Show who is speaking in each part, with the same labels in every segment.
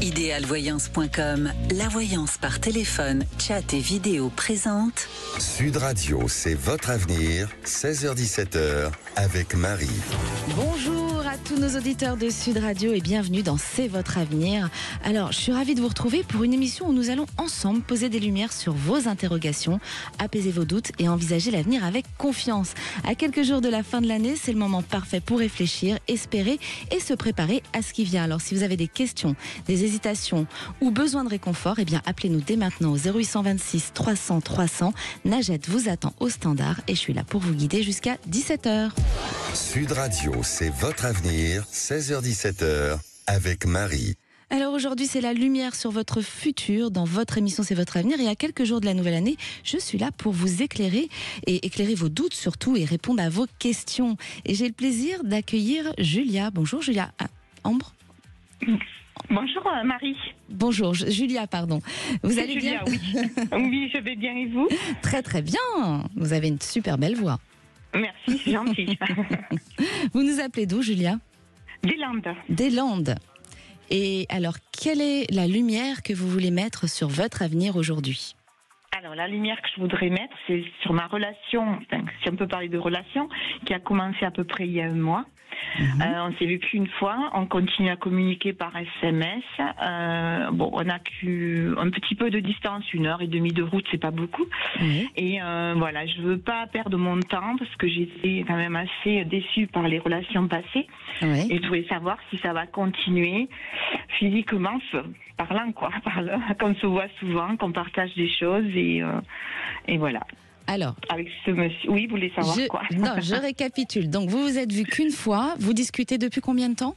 Speaker 1: Idealvoyance.com, la voyance par téléphone, chat et vidéo présente.
Speaker 2: Sud Radio, c'est votre avenir, 16h-17h, avec Marie.
Speaker 3: Bonjour à tous nos auditeurs de Sud Radio et bienvenue dans C'est votre avenir. Alors, je suis ravie de vous retrouver pour une émission où nous allons ensemble poser des lumières sur vos interrogations, apaiser vos doutes et envisager l'avenir avec confiance. À quelques jours de la fin de l'année, c'est le moment parfait pour réfléchir, espérer et se préparer à ce qui vient. Alors, si vous avez des questions, des hésitations ou besoin de réconfort, eh bien, appelez-nous dès maintenant au 0826 300 300. Najette vous attend au standard et je suis là pour vous guider jusqu'à 17h.
Speaker 2: Sud Radio, c'est votre avenir, 16h-17h, avec Marie.
Speaker 3: Alors aujourd'hui, c'est la lumière sur votre futur dans votre émission C'est votre avenir. Et à quelques jours de la nouvelle année, je suis là pour vous éclairer et éclairer vos doutes surtout et répondre à vos questions. Et j'ai le plaisir d'accueillir Julia. Bonjour Julia. Ambre.
Speaker 4: Bonjour Marie.
Speaker 3: Bonjour Julia, pardon. Vous allez
Speaker 4: Julia,
Speaker 3: bien?
Speaker 4: Oui. Oui, je vais bien et vous?
Speaker 3: Très très bien. Vous avez une super belle voix.
Speaker 4: Merci, c'est gentil.
Speaker 3: Vous nous appelez d'où, Julia?
Speaker 4: Des Landes.
Speaker 3: Des Landes. Et alors, quelle est la lumière que vous voulez mettre sur votre avenir aujourd'hui?
Speaker 4: Alors, la lumière que je voudrais mettre, c'est sur ma relation, si on peut parler de relation, qui a commencé à peu près il y a un mois. On s'est vu qu'une fois, on continue à communiquer par SMS. On a un petit peu de distance, 1h30 de route, c'est pas beaucoup. Et voilà, je veux pas perdre mon temps parce que j'étais quand même assez déçue par les relations passées. Et je voulais savoir si ça va continuer physiquement, parlant quoi, qu'on se voit souvent, qu'on partage des choses et voilà.
Speaker 3: Alors,
Speaker 4: avec ce monsieur, oui, vous voulez savoir quoi?
Speaker 3: Non, je récapitule. Donc, vous vous êtes vu qu'une fois. Vous discutez depuis combien de temps?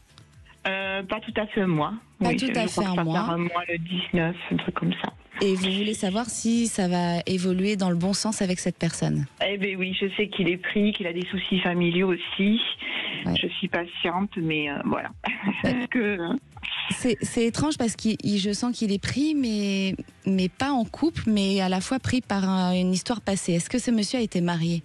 Speaker 4: Pas tout à fait un mois.
Speaker 3: Pas tout à fait un mois.
Speaker 4: Un mois, le 19, un truc comme ça.
Speaker 3: Et vous voulez savoir si ça va évoluer dans le bon sens avec cette personne?
Speaker 4: Eh bien oui, je sais qu'il est pris, qu'il a des soucis familiaux aussi. Ouais. Je suis patiente, mais voilà.
Speaker 3: C'est étrange parce que je sens qu'il est pris, mais pas en couple, mais à la fois pris par une histoire passée. Est-ce que ce monsieur a été marié?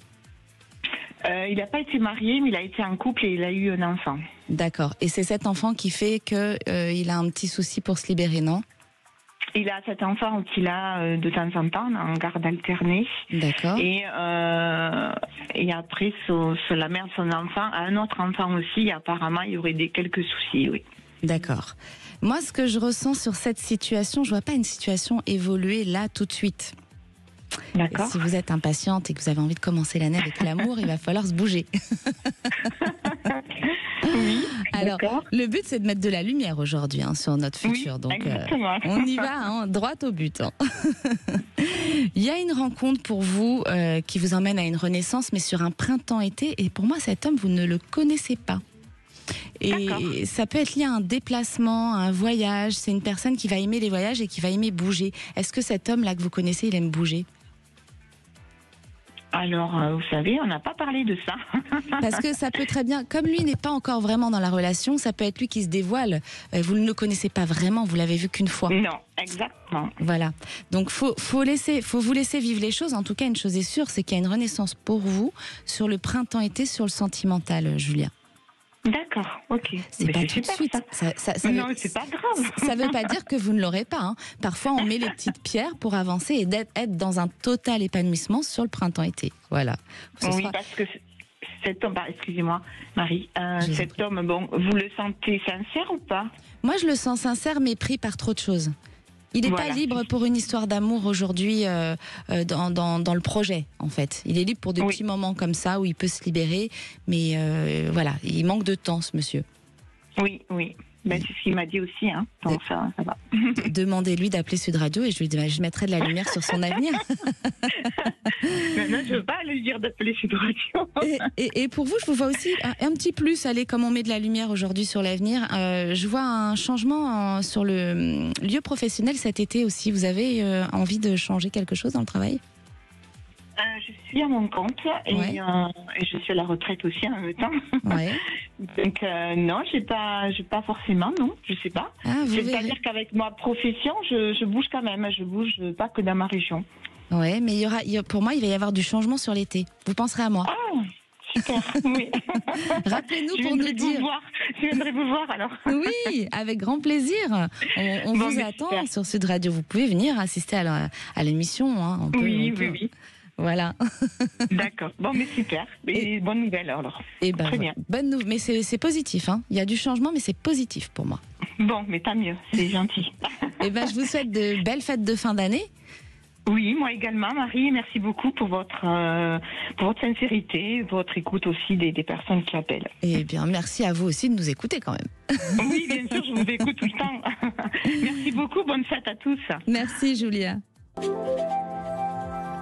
Speaker 4: Il n'a pas été marié, mais il a été en couple et il a eu un enfant.
Speaker 3: D'accord. Et c'est cet enfant qui fait qu'il a un petit souci pour se libérer, non?
Speaker 4: Il a cet enfant qu'il a de temps en temps en garde alternée.
Speaker 3: D'accord.
Speaker 4: Et après, sur la mère de son enfant, a un autre enfant aussi. Et apparemment, il y aurait quelques soucis, oui.
Speaker 3: D'accord. Moi, ce que je ressens sur cette situation, je vois pas une situation évoluer là tout de suite.
Speaker 4: D'accord.
Speaker 3: Et si vous êtes impatiente et que vous avez envie de commencer l'année avec l'amour, il va falloir se bouger.
Speaker 4: Oui.
Speaker 3: Alors, le but, c'est de mettre de la lumière aujourd'hui sur notre futur.
Speaker 4: Oui,
Speaker 3: donc,
Speaker 4: exactement.
Speaker 3: On y va, droit au but. Il y a une rencontre pour vous qui vous emmène à une renaissance, mais sur un printemps-été. Et pour moi, cet homme, vous ne le connaissez pas. Et ça peut être lié à un déplacement, à un voyage. C'est une personne qui va aimer les voyages et qui va aimer bouger. Est-ce que cet homme-là que vous connaissez, il aime bouger?
Speaker 4: Alors, vous savez, on n'a pas parlé de ça.
Speaker 3: Parce que ça peut très bien, comme lui n'est pas encore vraiment dans la relation, ça peut être lui qui se dévoile. Vous ne le connaissez pas vraiment, vous l'avez vu qu'une fois.
Speaker 4: Non, exactement.
Speaker 3: Voilà. Donc, faut vous laisser vivre les choses. En tout cas, une chose est sûre, c'est qu'il y a une renaissance pour vous sur le printemps-été, sur le sentimental, Julia.
Speaker 4: D'accord, ok.
Speaker 3: C'est pas tout de suite.
Speaker 4: Non, c'est pas grave.
Speaker 3: Ça veut pas dire que vous ne l'aurez pas. Hein. Parfois, on met les petites pierres pour avancer et être dans un total épanouissement sur le printemps-été. Voilà.
Speaker 4: Oui, parce que cet homme, excusez-moi, Marie, cet homme, bon, vous le sentez sincère ou pas?
Speaker 3: Moi, je le sens sincère, mais pris par trop de choses. Il n'est pas libre pour une histoire d'amour aujourd'hui dans le projet, en fait. Il est libre pour des petits moments comme ça où il peut se libérer, mais voilà, il manque de temps, ce monsieur.
Speaker 4: Oui, oui. Ben, c'est ce qu'il m'a dit aussi, hein. Donc ça va.
Speaker 3: Demandez-lui d'appeler Sud Radio et je lui dis, je mettrai de la lumière sur son avenir.
Speaker 4: Non, je ne veux pas lui dire d'appeler Sud Radio.
Speaker 3: Et pour vous, je vous vois aussi un petit plus, allez, comme on met de la lumière aujourd'hui sur l'avenir, je vois un changement sur le lieu professionnel cet été aussi. Vous avez envie de changer quelque chose dans le travail?
Speaker 4: Je suis à mon compte et je suis à la retraite aussi en même temps. Donc non, j'ai pas forcément, non, je sais pas. C'est-à-dire qu'avec ma profession, je bouge quand même. Je bouge pas que dans ma région.
Speaker 3: Ouais, mais pour moi, il va y avoir du changement sur l'été. Vous penserez à moi.
Speaker 4: Ah, Super, oui.
Speaker 3: Rappelez-nous pour nous dire.
Speaker 4: Je viendrai vous voir alors.
Speaker 3: Oui, avec grand plaisir. On
Speaker 4: Bon,
Speaker 3: vous
Speaker 4: mais
Speaker 3: attend
Speaker 4: super.
Speaker 3: sur Sud Radio. Vous pouvez venir assister à l'émission. Hein. On peut-
Speaker 4: Oui.
Speaker 3: Voilà.
Speaker 4: D'accord. Bon, mais super. Mais bonne nouvelle alors.
Speaker 3: Et ben,
Speaker 4: Très bien.
Speaker 3: bonne nouvelle. Mais c'est positif. Hein. Il y a du changement, mais c'est positif pour moi.
Speaker 4: Bon, mais tant mieux. C'est gentil.
Speaker 3: Et ben, je vous souhaite de belles fêtes de fin d'année.
Speaker 4: Oui, moi également, Marie. Merci beaucoup pour votre sincérité, votre écoute aussi des personnes qui appellent.
Speaker 3: Et bien, merci à vous aussi de nous écouter quand même.
Speaker 4: Oui, bien sûr, je vous écoute tout le temps. Merci beaucoup. Bonne fête à tous.
Speaker 3: Merci, Julia.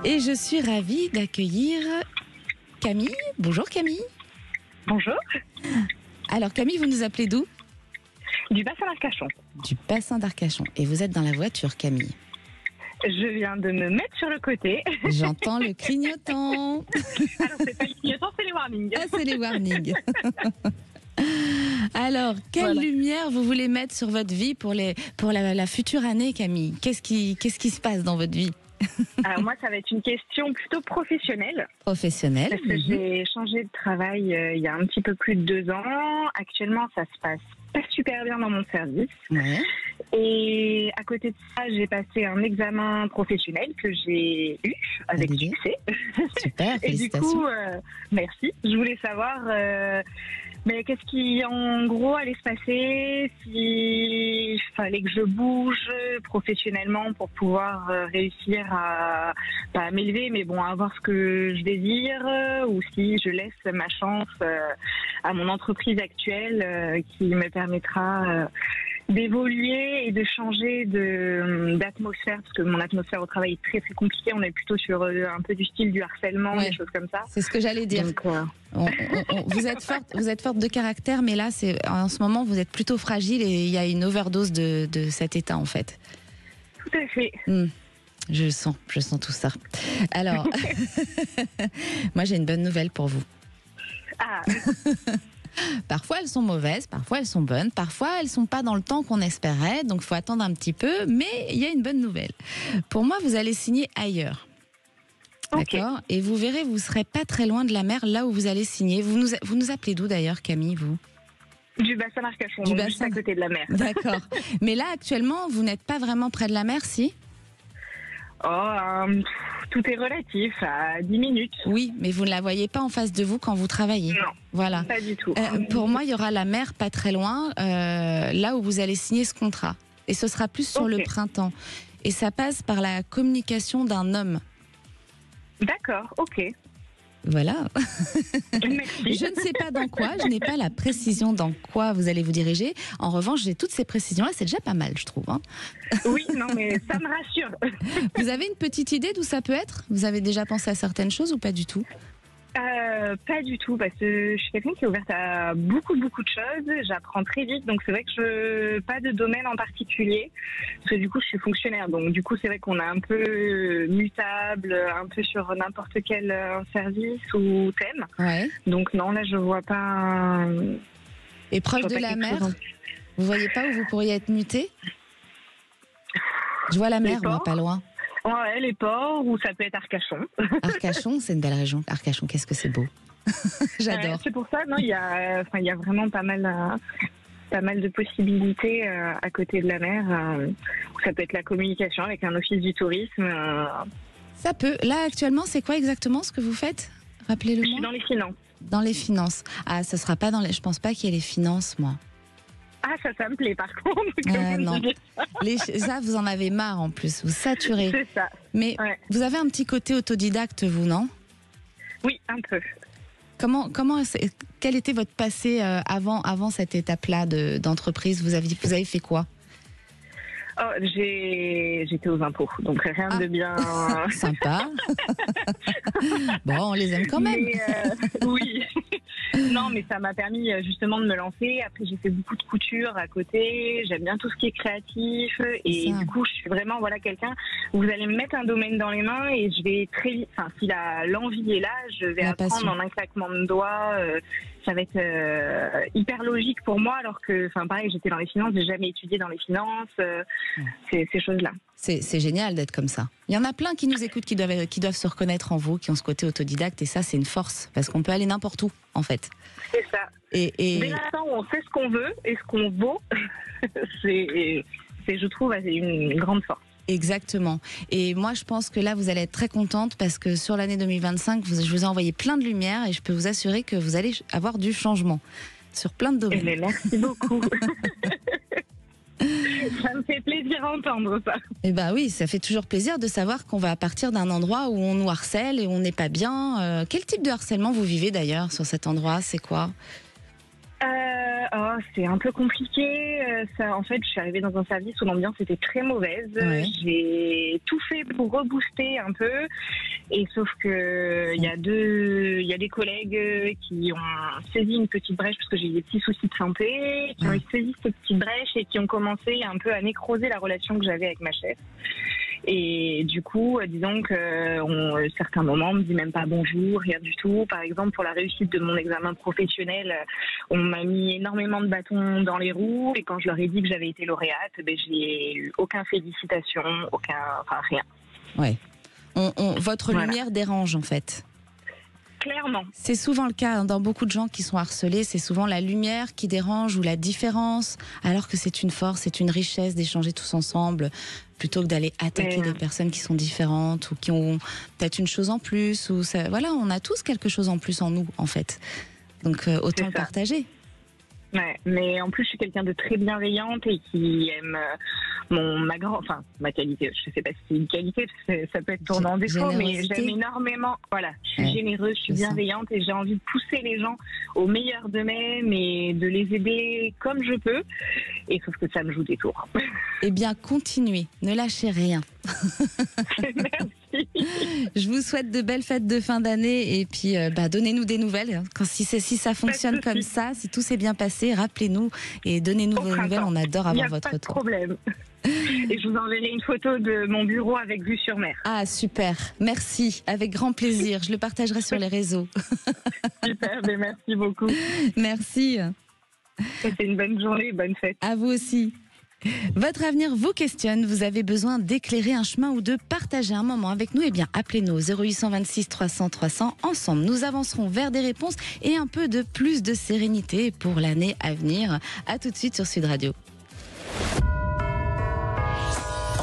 Speaker 3: Et je suis ravie d'accueillir Camille. Bonjour Camille.
Speaker 5: Bonjour,
Speaker 3: Alors Camille, vous nous appelez d'où?
Speaker 5: du bassin d'Arcachon.
Speaker 3: Du bassin d'Arcachon. Et vous êtes dans la voiture, Camille.
Speaker 5: Je viens de me mettre sur le côté.
Speaker 3: J'entends le clignotant.
Speaker 5: Alors, c'est pas les clignotants, c'est les warnings.
Speaker 3: Ah, c'est les warnings. Alors, quelle lumière vous voulez mettre sur votre vie pour la future année, Camille? Qu'est-ce qui se passe dans votre vie?
Speaker 5: Alors, moi, ça va être une question plutôt professionnelle.
Speaker 3: Professionnelle.
Speaker 5: Parce que j'ai changé de travail il y a un petit peu plus de 2 ans. Actuellement, ça se passe pas super bien dans mon service.
Speaker 3: Ouais.
Speaker 5: Et à côté de ça, j'ai passé un examen professionnel que j'ai eu avec
Speaker 3: Allez-y.
Speaker 5: succès.
Speaker 3: Super,
Speaker 5: Et du
Speaker 3: félicitations.
Speaker 5: coup, merci. Je voulais savoir, mais qu'est-ce qui, en gros, allait se passer s'il fallait que je bouge professionnellement pour pouvoir réussir à, pas à m'élever, mais bon, à avoir ce que je désire, ou si je laisse ma chance à mon entreprise actuelle qui me permettra d'évoluer et de changer d'atmosphère, parce que mon atmosphère au travail est très très compliquée. On est plutôt sur un peu du style du harcèlement,
Speaker 3: Ouais.
Speaker 5: des choses comme ça.
Speaker 3: C'est ce que j'allais dire.
Speaker 5: Donc,
Speaker 3: Vous êtes forte de caractère, mais là, en ce moment, vous êtes plutôt fragile et il y a une overdose de cet état, en fait.
Speaker 5: tout à fait.
Speaker 3: Je sens tout ça. Alors, moi, j'ai une bonne nouvelle pour vous.
Speaker 5: Ah,
Speaker 3: Parfois, elles sont mauvaises, parfois, elles sont bonnes, parfois, elles sont pas dans le temps qu'on espérait, donc il faut attendre un petit peu, mais il y a une bonne nouvelle. Pour moi, vous allez signer ailleurs.
Speaker 5: ok.
Speaker 3: D'accord. Et vous verrez, vous serez pas très loin de la mer, là où vous allez signer. Vous nous appelez d'où d'ailleurs, Camille, vous?
Speaker 5: Du bassin d'Arcachon,
Speaker 3: Du
Speaker 5: donc juste
Speaker 3: bassin.
Speaker 5: à côté de la mer.
Speaker 3: D'accord. Mais là, actuellement, vous n'êtes pas vraiment près de la mer, si?
Speaker 5: Tout est relatif, à 10 minutes.
Speaker 3: Oui, mais vous ne la voyez pas en face de vous quand vous travaillez.
Speaker 5: Non.
Speaker 3: Voilà.
Speaker 5: Pas du tout.
Speaker 3: Pour moi, il y aura la mer pas très loin, là où vous allez signer ce contrat. Et ce sera plus sur
Speaker 5: Ok.
Speaker 3: le printemps. Et ça passe par la communication d'un homme.
Speaker 5: D'accord, ok.
Speaker 3: Voilà.
Speaker 5: Merci.
Speaker 3: Je ne sais pas dans quoi, je n'ai pas la précision dans quoi vous allez vous diriger. En revanche, j'ai toutes ces précisions-là, c'est déjà pas mal, je trouve. Hein.
Speaker 5: Oui, non, mais ça me rassure.
Speaker 3: Vous avez une petite idée d'où ça peut être? Vous avez déjà pensé à certaines choses ou pas du tout?
Speaker 5: Pas du tout, parce que je suis quelqu'un qui est ouverte à beaucoup de choses. J'apprends très vite, donc c'est vrai que je pas de domaine en particulier, parce que du coup je suis fonctionnaire, donc du coup c'est vrai qu'on est un peu mutable, un peu sur n'importe quel service ou thème.
Speaker 3: Ouais.
Speaker 5: Donc non, là je vois pas.
Speaker 3: Et proche
Speaker 5: je vois
Speaker 3: de
Speaker 5: pas
Speaker 3: la
Speaker 5: quelque
Speaker 3: mer,
Speaker 5: chose en-
Speaker 3: vous voyez pas où vous pourriez être muté? Je vois la
Speaker 5: Les
Speaker 3: mer, moi,
Speaker 5: ports.
Speaker 3: pas loin.
Speaker 5: Ouais, les ports, ou ça peut être Arcachon.
Speaker 3: Arcachon, c'est une belle région. Arcachon, qu'est-ce que c'est beau. J'adore.
Speaker 5: C'est pour ça, non, il y a vraiment pas mal de possibilités à côté de la mer. Ça peut être la communication avec un office du tourisme.
Speaker 3: Ça peut. Là, actuellement, c'est quoi exactement ce que vous faites?
Speaker 5: Je suis
Speaker 3: Rappelez-le-moi.
Speaker 5: dans les finances.
Speaker 3: Dans les finances. Ah, ce sera pas dans les... Je pense pas qu'il y ait les finances, moi.
Speaker 5: Ah, ça me plaît par contre. comme vous
Speaker 3: non.
Speaker 5: dites.
Speaker 3: Ça, vous en avez marre en plus. Vous saturez.
Speaker 5: C'est ça.
Speaker 3: Mais
Speaker 5: Ouais.
Speaker 3: vous avez un petit côté autodidacte, vous, non?
Speaker 5: Oui, un peu.
Speaker 3: Quel était votre passé avant cette étape-là d'entreprise? Vous avez fait quoi?
Speaker 5: Oh, j'étais aux impôts, donc rien de bien.
Speaker 3: Sympa. Bon, on les aime quand même.
Speaker 5: Mais, oui. Non, mais ça m'a permis justement de me lancer. Après, j'ai fait beaucoup de couture à côté. J'aime bien tout ce qui est créatif. Et
Speaker 3: Ça.
Speaker 5: du coup, je suis vraiment quelqu'un où vous allez me mettre un domaine dans les mains et je vais très vite. Enfin, si l'envie est là, je vais
Speaker 3: La
Speaker 5: apprendre
Speaker 3: passion.
Speaker 5: en un claquement de doigts. ça va être hyper logique pour moi, alors que, enfin, pareil, j'étais dans les finances, j'ai jamais étudié dans les finances, ces choses-là.
Speaker 3: C'est génial d'être comme ça. Il y en a plein qui nous écoutent, qui doivent se reconnaître en vous, qui ont ce côté autodidacte, et ça, c'est une force, parce qu'on peut aller n'importe où, en fait.
Speaker 5: C'est ça.
Speaker 3: Et...
Speaker 5: Dès l'instant où on sait ce qu'on veut et ce qu'on vaut, c'est, je trouve, une grande force.
Speaker 3: Exactement. Et moi, je pense que là, vous allez être très contente parce que sur l'année 2025, je vous ai envoyé plein de lumière et je peux vous assurer que vous allez avoir du changement sur plein de domaines.
Speaker 5: Mais merci beaucoup. Ça me fait plaisir à entendre ça.
Speaker 3: Eh ben oui, ça fait toujours plaisir de savoir qu'on va partir d'un endroit où on nous harcèle et où on n'est pas bien. Quel type de harcèlement vous vivez d'ailleurs sur cet endroit? C'est quoi?
Speaker 5: C'est un peu compliqué. En fait, je suis arrivée dans un service où l'ambiance était très mauvaise.
Speaker 3: Ouais.
Speaker 5: J'ai tout fait pour rebooster un peu. Et sauf que il y a des collègues qui ont saisi une petite brèche parce que j'ai eu des petits soucis de santé, qui ont saisi cette petite brèche et qui ont commencé un peu à nécroser la relation que j'avais avec ma chef. Et du coup, disons que certains moments, on me dit même pas bonjour, rien du tout. Par exemple, pour la réussite de mon examen professionnel, on m'a mis énormément de bâtons dans les roues. Et quand je leur ai dit que j'avais été lauréate, j'ai eu aucune félicitation, rien.
Speaker 3: Ouais. Votre lumière dérange en fait.
Speaker 5: Clairement.
Speaker 3: C'est souvent le cas dans beaucoup de gens qui sont harcelés, c'est souvent la lumière qui dérange ou la différence, alors que c'est une force, c'est une richesse d'échanger tous ensemble, plutôt que d'aller attaquer des personnes qui sont différentes ou qui ont peut-être une chose en plus. Voilà, on a tous quelque chose en plus en nous, en fait. Donc autant le partager.
Speaker 5: Ouais, mais en plus, je suis quelqu'un de très bienveillante et qui aime ma qualité. Je ne sais pas si c'est une qualité, parce que ça peut être tourné en défaut, mais j'aime énormément. Voilà, je suis généreuse, je suis bienveillante et j'ai envie de pousser les gens au meilleur d'eux-mêmes et de les aider comme je peux. Et sauf que ça me joue des tours.
Speaker 3: Eh bien, continuez, ne lâchez rien.
Speaker 5: Merci.
Speaker 3: Je vous souhaite de belles fêtes de fin d'année et puis donnez-nous des nouvelles. Si ça fonctionne comme ça, si tout s'est bien passé, rappelez-nous et donnez-nous vos nouvelles. On adore avoir votre retour.
Speaker 5: Il n'y a pas de problème. Et je vous enverrai une photo de mon bureau avec vue sur mer.
Speaker 3: Ah, super. Merci. Avec grand plaisir. Je le partagerai sur les réseaux.
Speaker 5: Super, mais merci beaucoup.
Speaker 3: Merci.
Speaker 5: Passez une bonne journée, bonne fête.
Speaker 3: À vous aussi. Votre avenir vous questionne, vous avez besoin d'éclairer un chemin ou de partager un moment avec nous, eh bien appelez-nous au 0826 300 300. Ensemble, nous avancerons vers des réponses et un peu de plus de sérénité pour l'année à venir. À tout de suite sur Sud Radio.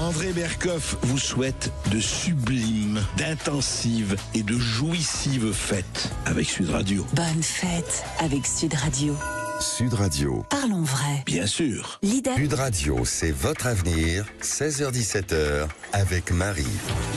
Speaker 6: André Berkoff vous souhaite de sublimes, d'intensives et de jouissives fêtes avec Sud Radio.
Speaker 1: Bonne fête avec Sud Radio.
Speaker 2: Sud Radio.
Speaker 1: Parlons vrai.
Speaker 6: Bien sûr.
Speaker 1: Leader.
Speaker 2: Sud Radio, c'est votre avenir, 16h-17h, avec Marie.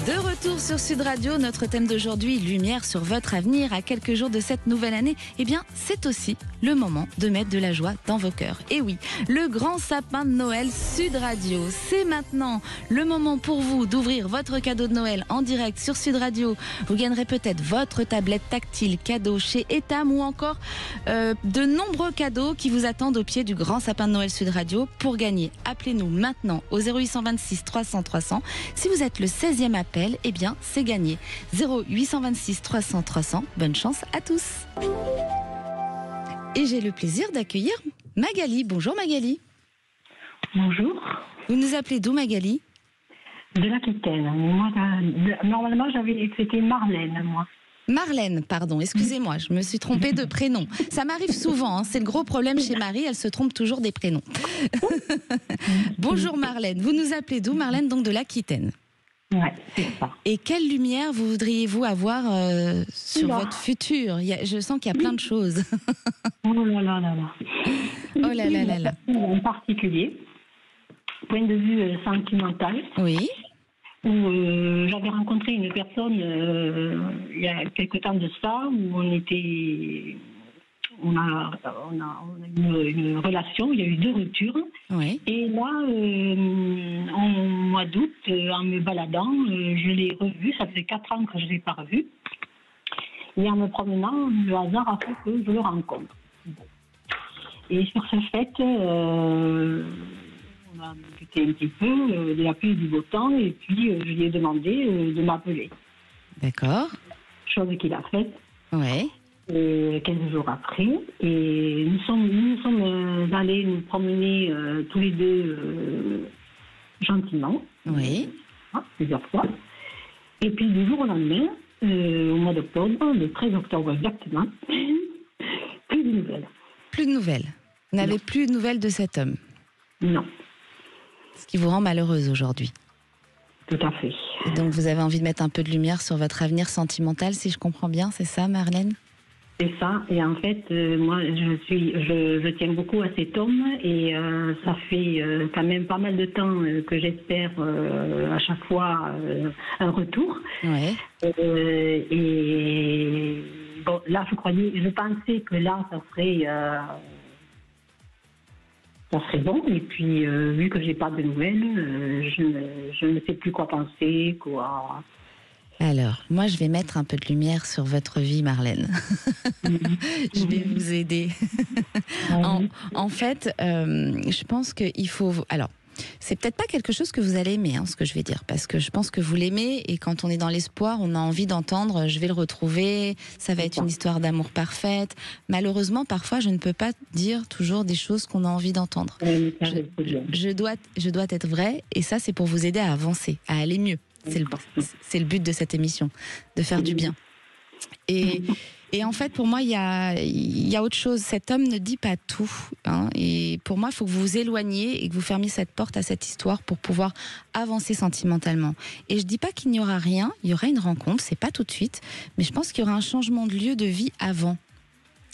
Speaker 3: De retour sur Sud Radio, notre thème d'aujourd'hui, lumière sur votre avenir. À quelques jours de cette nouvelle année, eh bien, c'est aussi le moment de mettre de la joie dans vos cœurs. Et oui, le grand sapin de Noël Sud Radio, c'est maintenant le moment pour vous d'ouvrir votre cadeau de Noël en direct sur Sud Radio. Vous gagnerez peut-être votre tablette tactile cadeau chez Etam ou encore de nombreux cadeaux qui vous attendent au pied du grand sapin de Noël Sud Radio. Pour gagner, appelez-nous maintenant au 0826 300 300. Si vous êtes le 16e appel, eh bien, c'est gagné. 0826 300 300. Bonne chance à tous. Et j'ai le plaisir d'accueillir Magali. Bonjour Magali.
Speaker 7: Bonjour.
Speaker 3: Vous nous appelez d'où Magali?
Speaker 7: De l'Aquitaine. Moi, normalement, c'était Marlène, moi.
Speaker 3: Marlène, pardon, excusez-moi, je me suis trompée de prénom. Ça m'arrive souvent, hein, c'est le gros problème chez Marie, elle se trompe toujours des prénoms. Bonjour Marlène, vous nous appelez d'où Marlène, donc de l'Aquitaine?
Speaker 7: Ouais, c'est ça.
Speaker 3: Et quelle lumière vous voudriez-vous avoir sur votre futur? Je sens qu'il y a plein de choses.
Speaker 7: Oh là là là là.
Speaker 3: Oh là là là là.
Speaker 7: En particulier, point de vue sentimental.
Speaker 3: Oui.
Speaker 7: Où j'avais rencontré une personne il y a quelque temps de ça, où on a une relation, il y a eu 2 ruptures.
Speaker 3: Oui.
Speaker 7: Et là, en mois d'août, en me baladant, je l'ai revu, ça faisait 4 ans que je ne l'ai pas revu. Et en me promenant, le hasard a fait que je le rencontre. Et sur ce fait, on a discuté un petit peu de la pluie et du beau temps, et puis je lui ai demandé de m'appeler.
Speaker 3: D'accord.
Speaker 7: Chose qu'il a faite.
Speaker 3: Oui.
Speaker 7: Et 15 jours après. Et nous sommes allés nous promener tous les deux gentiment.
Speaker 3: Oui.
Speaker 7: Plusieurs fois. Et puis du jour au lendemain, au mois d'octobre, le 13 octobre exactement, plus de nouvelles.
Speaker 3: Plus de nouvelles. Vous n'avez plus de nouvelles de cet homme.
Speaker 7: Non.
Speaker 3: Ce qui vous rend malheureuse aujourd'hui.
Speaker 7: Tout à fait.
Speaker 3: Et donc vous avez envie de mettre un peu de lumière sur votre avenir sentimental, si je comprends bien, c'est ça, Marlène?
Speaker 7: C'est ça. Et en fait, moi, je tiens beaucoup à cet homme et ça fait quand même pas mal de temps que j'espère à chaque fois un retour.
Speaker 3: Ouais.
Speaker 7: Et bon, là, je pensais que là, ça serait bon. Et puis, vu que j'ai pas de nouvelles, je ne sais plus quoi penser, quoi.
Speaker 3: Alors, moi, je vais mettre un peu de lumière sur votre vie, Marlène. Je vais vous aider. En fait, je pense qu'il faut... Alors, c'est peut-être pas quelque chose que vous allez aimer, ce que je vais dire, parce que je pense que vous l'aimez, et quand on est dans l'espoir, on a envie d'entendre « je vais le retrouver », ça va être une histoire d'amour parfaite. Malheureusement, parfois, je ne peux pas dire toujours des choses qu'on a envie d'entendre. Je dois être vraie, et ça, c'est pour vous aider à avancer, à aller mieux. C'est le but de cette émission, de faire du bien. Et en fait, pour moi, il y a autre chose. Cet homme ne dit pas tout. Et pour moi, il faut que vous vous éloigniez et que vous fermiez cette porte à cette histoire pour pouvoir avancer sentimentalement. Et je dis pas qu'il n'y aura rien. Il y aura une rencontre, c'est pas tout de suite. Mais je pense qu'il y aura un changement de lieu de vie avant.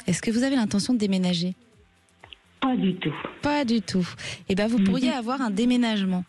Speaker 3: Est-ce que vous avez l'intention de déménager?
Speaker 7: Pas du tout.
Speaker 3: Pas du tout. Eh bien, vous pourriez avoir un déménagement.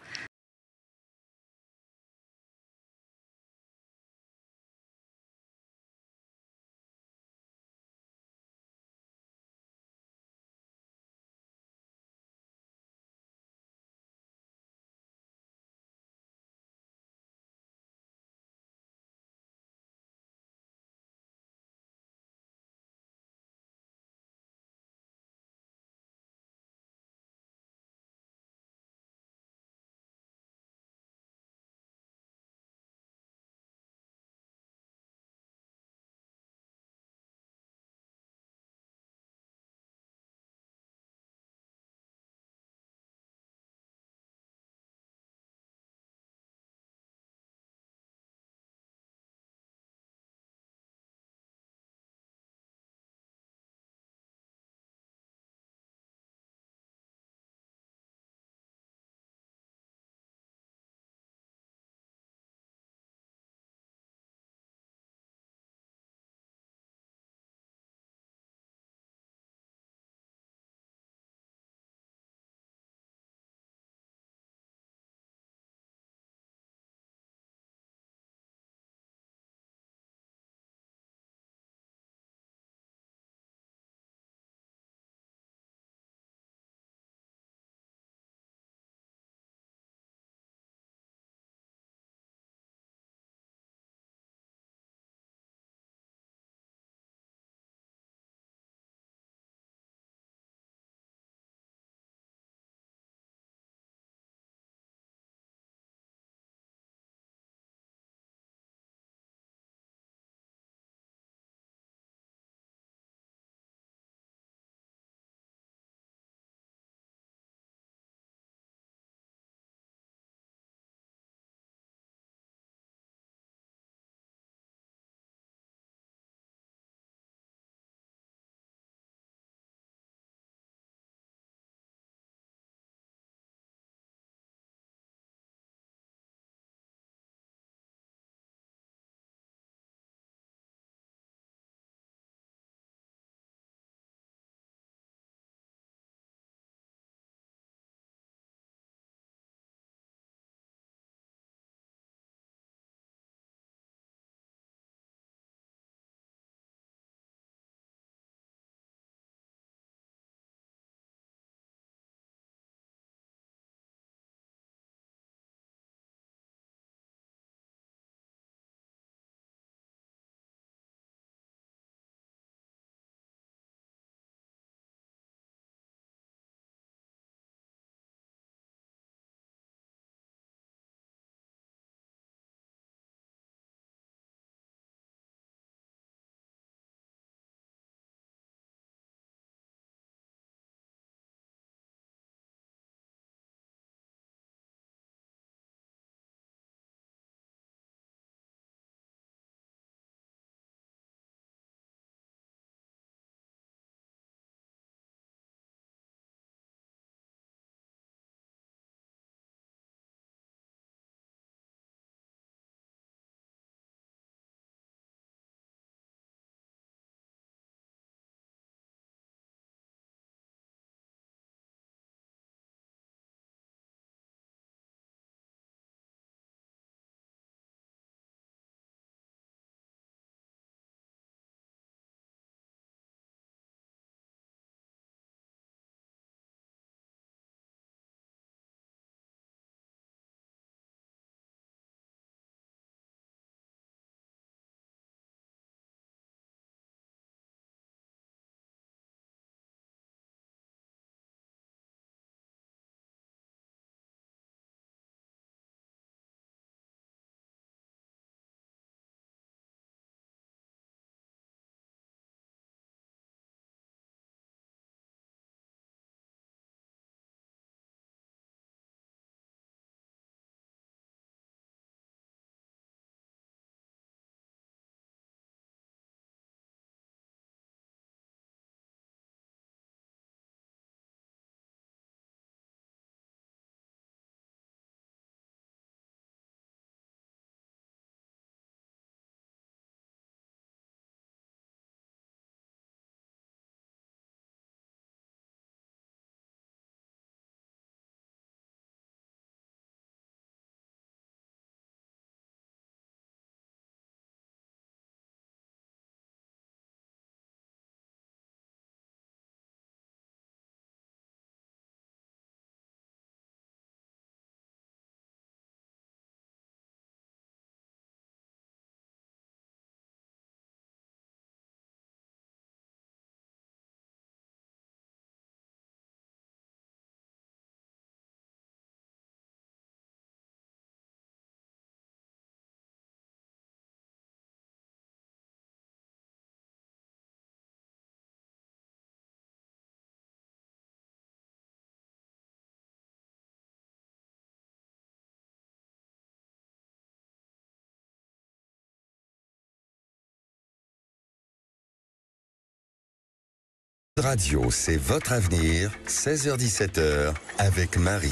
Speaker 2: Radio, c'est votre avenir, 16h-17h, avec Marie.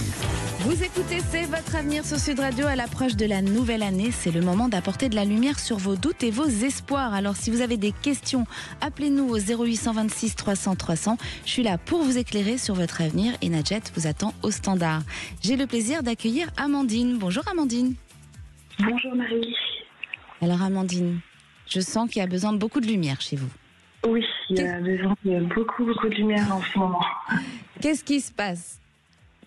Speaker 3: Vous écoutez C'est votre avenir sur Sud Radio à l'approche de la nouvelle année. C'est le moment d'apporter de la lumière sur vos doutes et vos espoirs. Alors si vous avez des questions, appelez-nous au 0826 300 300. Je suis là pour vous éclairer sur votre avenir et Nadjet vous attend au standard. J'ai le plaisir d'accueillir Amandine. Bonjour Amandine.
Speaker 5: Bonjour Marie.
Speaker 3: Alors Amandine, je sens qu'il y a besoin de beaucoup de lumière chez vous.
Speaker 5: Oui, il y a besoin de beaucoup de lumière en ce moment.
Speaker 3: Qu'est-ce qui se passe ?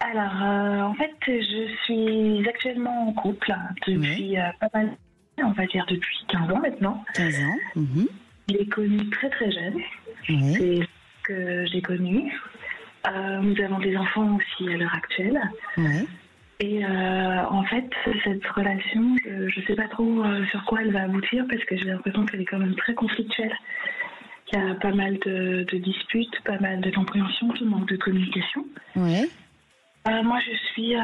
Speaker 5: Alors, en fait, je suis actuellement en couple depuis pas mal, on va dire depuis 15 ans maintenant.
Speaker 3: 15 ans.
Speaker 5: Je l'ai connu très très jeune.
Speaker 3: Oui.
Speaker 5: C'est ce que j'ai connu. Nous avons des enfants aussi à l'heure actuelle.
Speaker 3: Oui.
Speaker 5: Et en fait, cette relation, je ne sais pas trop sur quoi elle va aboutir parce que j'ai l'impression qu'elle est quand même très conflictuelle. Il y a pas mal de disputes, pas mal de compréhension, de manque de communication.
Speaker 3: Oui.
Speaker 5: Moi, je suis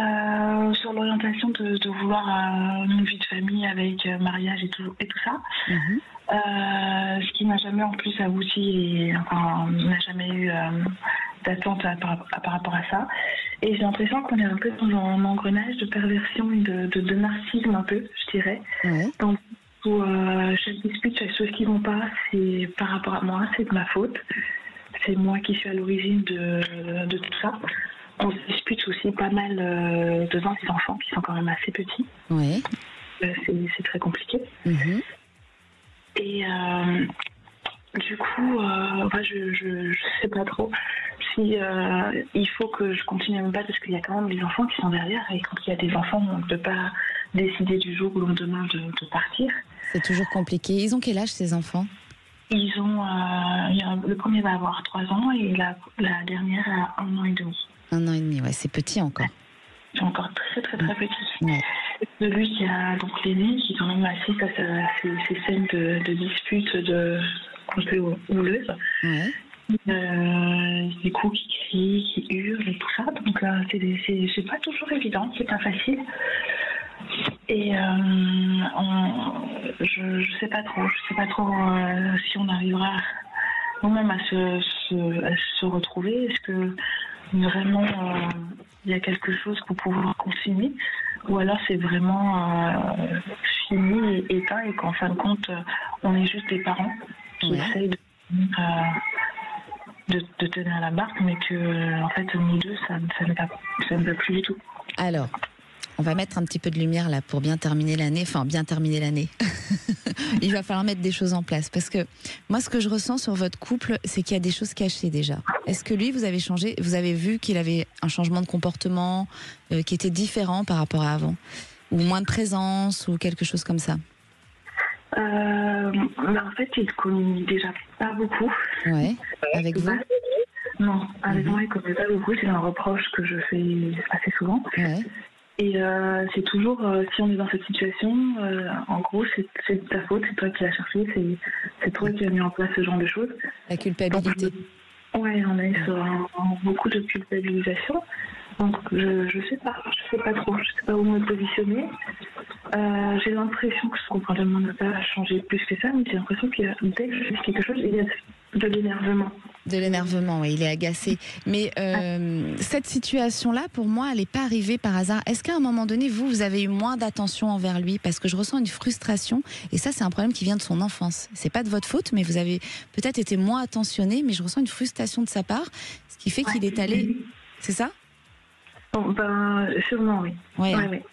Speaker 5: sur l'orientation de vouloir une vie de famille avec mariage et tout ça. Ce qui n'a jamais en plus abouti et enfin, n'a jamais eu d'attente par rapport à ça. Et j'ai l'impression qu'on est un peu dans un engrenage de perversion et de narcissisme un peu, je dirais.
Speaker 3: Oui.
Speaker 5: Donc, où chaque dispute, chaque chose qui ne vont pas, c'est par rapport à moi, c'est de ma faute. C'est moi qui suis à l'origine de tout ça. On se dispute aussi pas mal devant les enfants qui sont quand même assez petits.
Speaker 3: Oui.
Speaker 5: C'est très compliqué. Et du coup, je sais pas trop si il faut que je continue à me battre parce qu'il y a quand même des enfants qui sont derrière et quand il y a des enfants, on ne peut pas décider du jour où l'on demande de partir.
Speaker 3: C'est toujours compliqué. Ils ont quel âge ces enfants ?
Speaker 5: Ils ont, le premier va avoir 3 ans et la dernière a 1 an et demi.
Speaker 3: 1 an et demi, ouais, c'est petit encore.
Speaker 5: C'est encore très très très petit.
Speaker 3: Ouais.
Speaker 5: Celui qui a donc l'aîné qui quand même assiste à ces scènes de disputes un peu houleuses.
Speaker 3: Ouais.
Speaker 5: Des coups qui crient, qui hurlent et tout ça. Donc c'est pas toujours évident, c'est pas facile. Et je sais pas trop si on arrivera nous-mêmes à se retrouver. Est-ce que vraiment il y a quelque chose pour pouvoir continuer ou alors c'est vraiment fini et éteint et qu'en fin de compte on est juste des parents qui essayent de tenir la barque mais que en fait nous deux ça ne va plus du tout.
Speaker 3: Alors, on va mettre un petit peu de lumière là pour bien terminer l'année. Enfin, bien terminer l'année. Il va falloir mettre des choses en place. Parce que moi, ce que je ressens sur votre couple, c'est qu'il y a des choses cachées déjà. Est-ce que lui, vous avez changé ? Vous avez vu qu'il avait un changement de comportement qui était différent par rapport à avant ? Ou moins de présence ou quelque chose comme ça ?
Speaker 5: En fait, il communique déjà pas beaucoup.
Speaker 3: Ouais. Avec vous ?
Speaker 5: Non, avec moi, il communique pas beaucoup. C'est un reproche que je fais assez souvent.
Speaker 3: Ouais.
Speaker 5: Et c'est toujours, si on est dans cette situation, en gros, c'est de ta faute, c'est toi qui l'as cherché, c'est toi qui as mis en place ce genre de choses.
Speaker 3: La culpabilité.
Speaker 5: Oui, on est sur beaucoup de culpabilisation. Donc, je sais pas trop, je sais pas où me positionner. J'ai l'impression que son comportement n'a pas changé plus que ça, mais j'ai l'impression que dès que je fais quelque chose, il y a de l'énervement.
Speaker 3: De l'énervement, oui, il est agacé. Mais cette situation-là, pour moi, elle n'est pas arrivée par hasard. Est-ce qu'à un moment donné, vous avez eu moins d'attention envers lui ? Parce que je ressens une frustration, et ça, c'est un problème qui vient de son enfance. C'est pas de votre faute, mais vous avez peut-être été moins attentionné, mais je ressens une frustration de sa part, ce qui fait qu'il est allé... C'est ça ?
Speaker 5: Bon, sûrement, oui.
Speaker 3: Ouais.
Speaker 5: Ouais.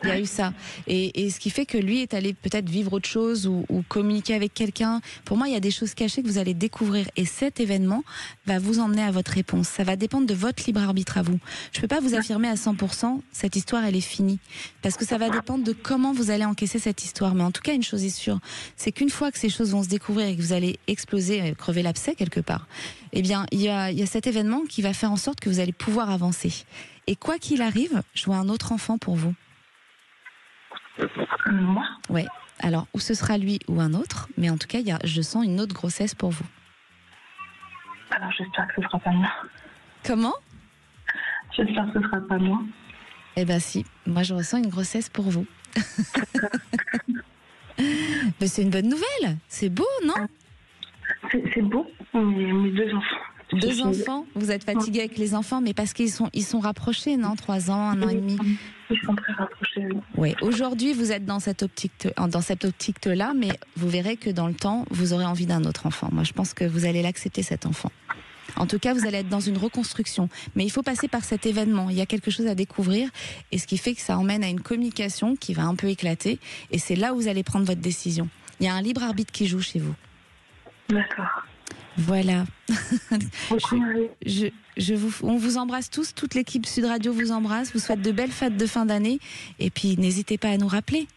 Speaker 3: Il y a eu ça. Et ce qui fait que lui est allé peut-être vivre autre chose ou communiquer avec quelqu'un. Pour moi, il y a des choses cachées que vous allez découvrir. Et cet événement va vous emmener à votre réponse. Ça va dépendre de votre libre arbitre à vous. Je ne peux pas vous affirmer à 100%, cette histoire, elle est finie. Parce que ça va dépendre de comment vous allez encaisser cette histoire. Mais en tout cas, une chose est sûre, c'est qu'une fois que ces choses vont se découvrir et que vous allez exploser, crever l'abcès quelque part, eh bien, il y a cet événement qui va faire en sorte que vous allez pouvoir avancer. Et quoi qu'il arrive, je vois un autre enfant pour vous.
Speaker 5: Moi ?
Speaker 3: Ouais. Alors, ou ce sera lui ou un autre, mais en tout cas, je sens une autre grossesse pour vous.
Speaker 5: Alors, j'espère que ce sera pas moi.
Speaker 3: Comment ?
Speaker 5: J'espère que ce sera pas moi.
Speaker 3: Eh ben si, moi je ressens une grossesse pour vous. Mais c'est une bonne nouvelle, c'est beau, non ?
Speaker 5: C'est beau, mes 2 enfants.
Speaker 3: 2 enfants, vous êtes fatiguée avec les enfants, mais parce qu'ils sont rapprochés, non? 3 ans, 1 an et demi.
Speaker 5: Ils sont très rapprochés, oui.
Speaker 3: Oui, aujourd'hui vous êtes dans cette optique-là, mais vous verrez que dans le temps, vous aurez envie d'un autre enfant. Moi, je pense que vous allez l'accepter, cet enfant. En tout cas, vous allez être dans une reconstruction. Mais il faut passer par cet événement. Il y a quelque chose à découvrir. Et ce qui fait que ça emmène à une communication qui va un peu éclater. Et c'est là où vous allez prendre votre décision. Il y a un libre arbitre qui joue chez vous.
Speaker 5: D'accord.
Speaker 3: Voilà. On vous embrasse tous. Toute l'équipe Sud Radio vous embrasse. Vous souhaite de belles fêtes de fin d'année. Et puis, n'hésitez pas à nous rappeler.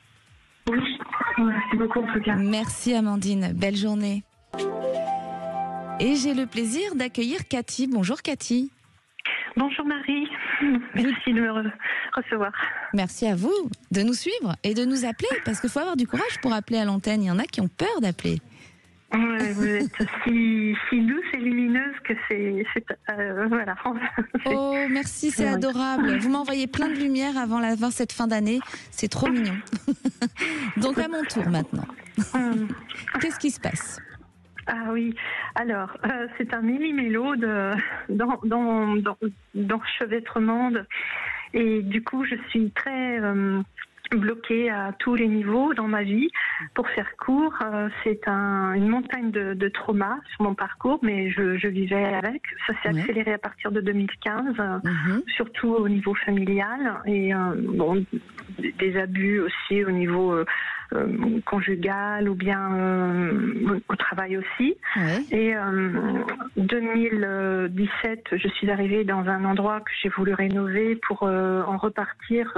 Speaker 5: Oui, merci beaucoup en tout cas.
Speaker 3: Merci Amandine. Belle journée. Et j'ai le plaisir d'accueillir Cathy. Bonjour Cathy.
Speaker 8: Bonjour Marie, merci de me recevoir.
Speaker 3: Merci à vous de nous suivre et de nous appeler, parce qu'il faut avoir du courage pour appeler à l'antenne. Il y en a qui ont peur d'appeler.
Speaker 8: Ouais, vous êtes si douce et lumineuse que c'est voilà.
Speaker 3: Oh merci, c'est adorable. Vous m'envoyez plein de lumière avant cette fin d'année. C'est trop mignon. Donc à mon tour maintenant. Qu'est-ce qui se passe ?
Speaker 8: Ah oui, alors c'est un méli-mélo d'enchevêtrement et du coup je suis très bloquée à tous les niveaux dans ma vie. Pour faire court, c'est une montagne de traumas sur mon parcours, mais je vivais avec. Ça s'est accéléré à partir de 2015, surtout au niveau familial et des abus aussi au niveau conjugal ou bien au travail aussi. Et 2017, je suis arrivée dans un endroit que j'ai voulu rénover pour en repartir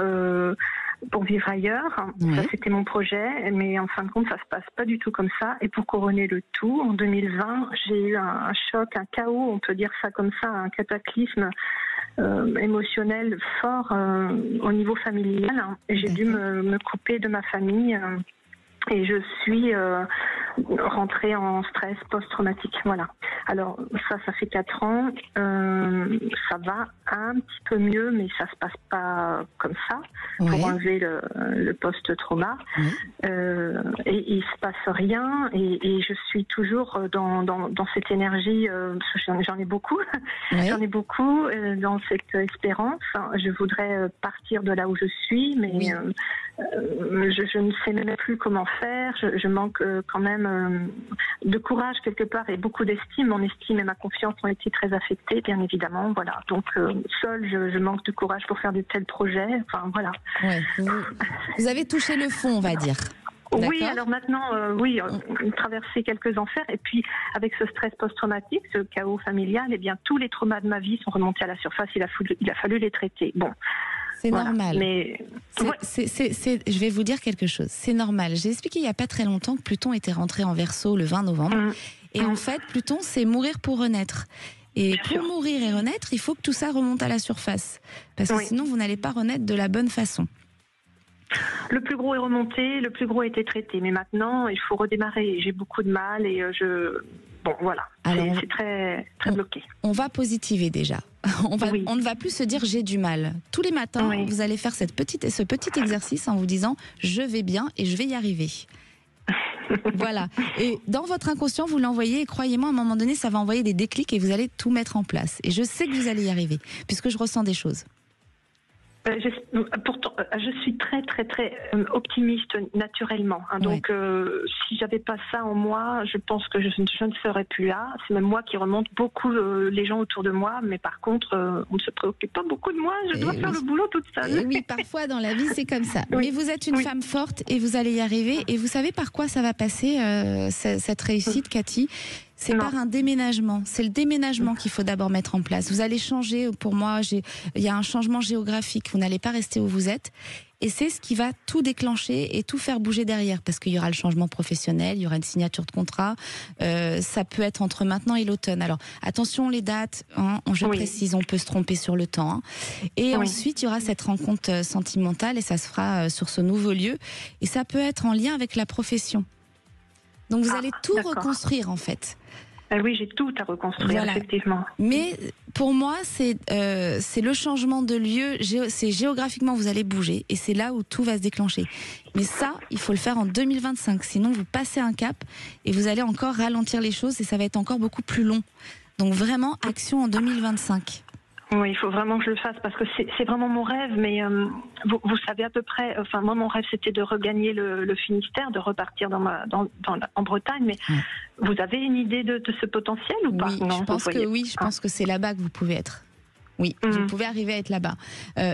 Speaker 8: pour vivre ailleurs. Ça, c'était mon projet, mais en fin de compte, ça se passe pas du tout comme ça. Et pour couronner le tout, en 2020, j'ai eu un choc, un chaos, on peut dire ça comme ça, un cataclysme émotionnel fort au niveau familial. Et j'ai dû me couper de ma famille. Et je suis rentrée en stress post-traumatique. Voilà. Alors ça fait 4 ans. Ça va un petit peu mieux, mais ça se passe pas comme ça pour enlever le post-trauma. Et il se passe rien. Et je suis toujours dans cette énergie. J'en ai beaucoup. J'en ai beaucoup dans cette espérance. Je voudrais partir de là où je suis, mais je ne sais même plus comment faire. Je manque quand même de courage quelque part et beaucoup d'estime. Mon estime et ma confiance ont été très affectées, bien évidemment. Voilà. Donc seule, je manque de courage pour faire de tels projets. Enfin voilà.
Speaker 3: Vous avez touché le fond, on va dire.
Speaker 8: Oui, alors maintenant, traverser quelques enfers. Et puis, avec ce stress post-traumatique, ce chaos familial, eh bien, tous les traumas de ma vie sont remontés à la surface. Il a fallu les traiter. Bon.
Speaker 3: C'est normal. Mais je vais vous dire quelque chose. C'est normal. J'ai expliqué il n'y a pas très longtemps que Pluton était rentré en Verseau le 20 novembre. Et en fait, Pluton, c'est mourir pour renaître. Et pour mourir et renaître, il faut que tout ça remonte à la surface. Parce que sinon, vous n'allez pas renaître de la bonne façon.
Speaker 8: Le plus gros est remonté, le plus gros a été traité. Mais maintenant, il faut redémarrer. J'ai beaucoup de mal et bon, voilà. C'est très, très bloqué.
Speaker 3: On va positiver déjà. On ne va plus se dire j'ai du mal. Tous les matins, vous allez faire ce petit exercice en vous disant je vais bien et je vais y arriver. Voilà. Et dans votre inconscient, vous l'envoyez et croyez-moi, à un moment donné, ça va envoyer des déclics et vous allez tout mettre en place. Et je sais que vous allez y arriver puisque je ressens des choses.
Speaker 8: Pourtant, je suis très très très optimiste naturellement. Donc, si j'avais pas ça en moi, je pense que je ne serais plus là. C'est même moi qui remonte beaucoup les gens autour de moi, mais par contre, on ne se préoccupe pas beaucoup de moi. Je dois faire le boulot toute seule.
Speaker 3: Et oui, parfois dans la vie, c'est comme ça. Mais vous êtes une femme forte et vous allez y arriver. Et vous savez par quoi ça va passer cette réussite, Cathy ? C'est par un déménagement. C'est le déménagement qu'il faut d'abord mettre en place. Vous allez changer, pour moi, il y a un changement géographique. Vous n'allez pas rester où vous êtes. Et c'est ce qui va tout déclencher et tout faire bouger derrière. Parce qu'il y aura le changement professionnel, il y aura une signature de contrat. Ça peut être entre maintenant et l'automne. Alors, attention les dates. Je précise, on peut se tromper sur le temps. Et ensuite, il y aura cette rencontre sentimentale et ça se fera sur ce nouveau lieu. Et ça peut être en lien avec la profession. Donc vous allez tout reconstruire en fait.
Speaker 8: Oui, j'ai tout à reconstruire, effectivement.
Speaker 3: Mais pour moi, c'est le changement de lieu. C'est géographiquement, vous allez bouger. Et c'est là où tout va se déclencher. Mais ça, il faut le faire en 2025. Sinon, vous passez un cap et vous allez encore ralentir les choses et ça va être encore beaucoup plus long. Donc vraiment, action en 2025.
Speaker 8: Oui, il faut vraiment que je le fasse parce que c'est vraiment mon rêve. Mais vous savez à peu près. Enfin, moi, mon rêve, c'était de regagner le Finistère, de repartir en Bretagne. Mais vous avez une idée de ce potentiel ou pas?
Speaker 3: Oui, je pense que c'est là-bas que vous pouvez être. Oui, vous pouvez arriver à être là-bas.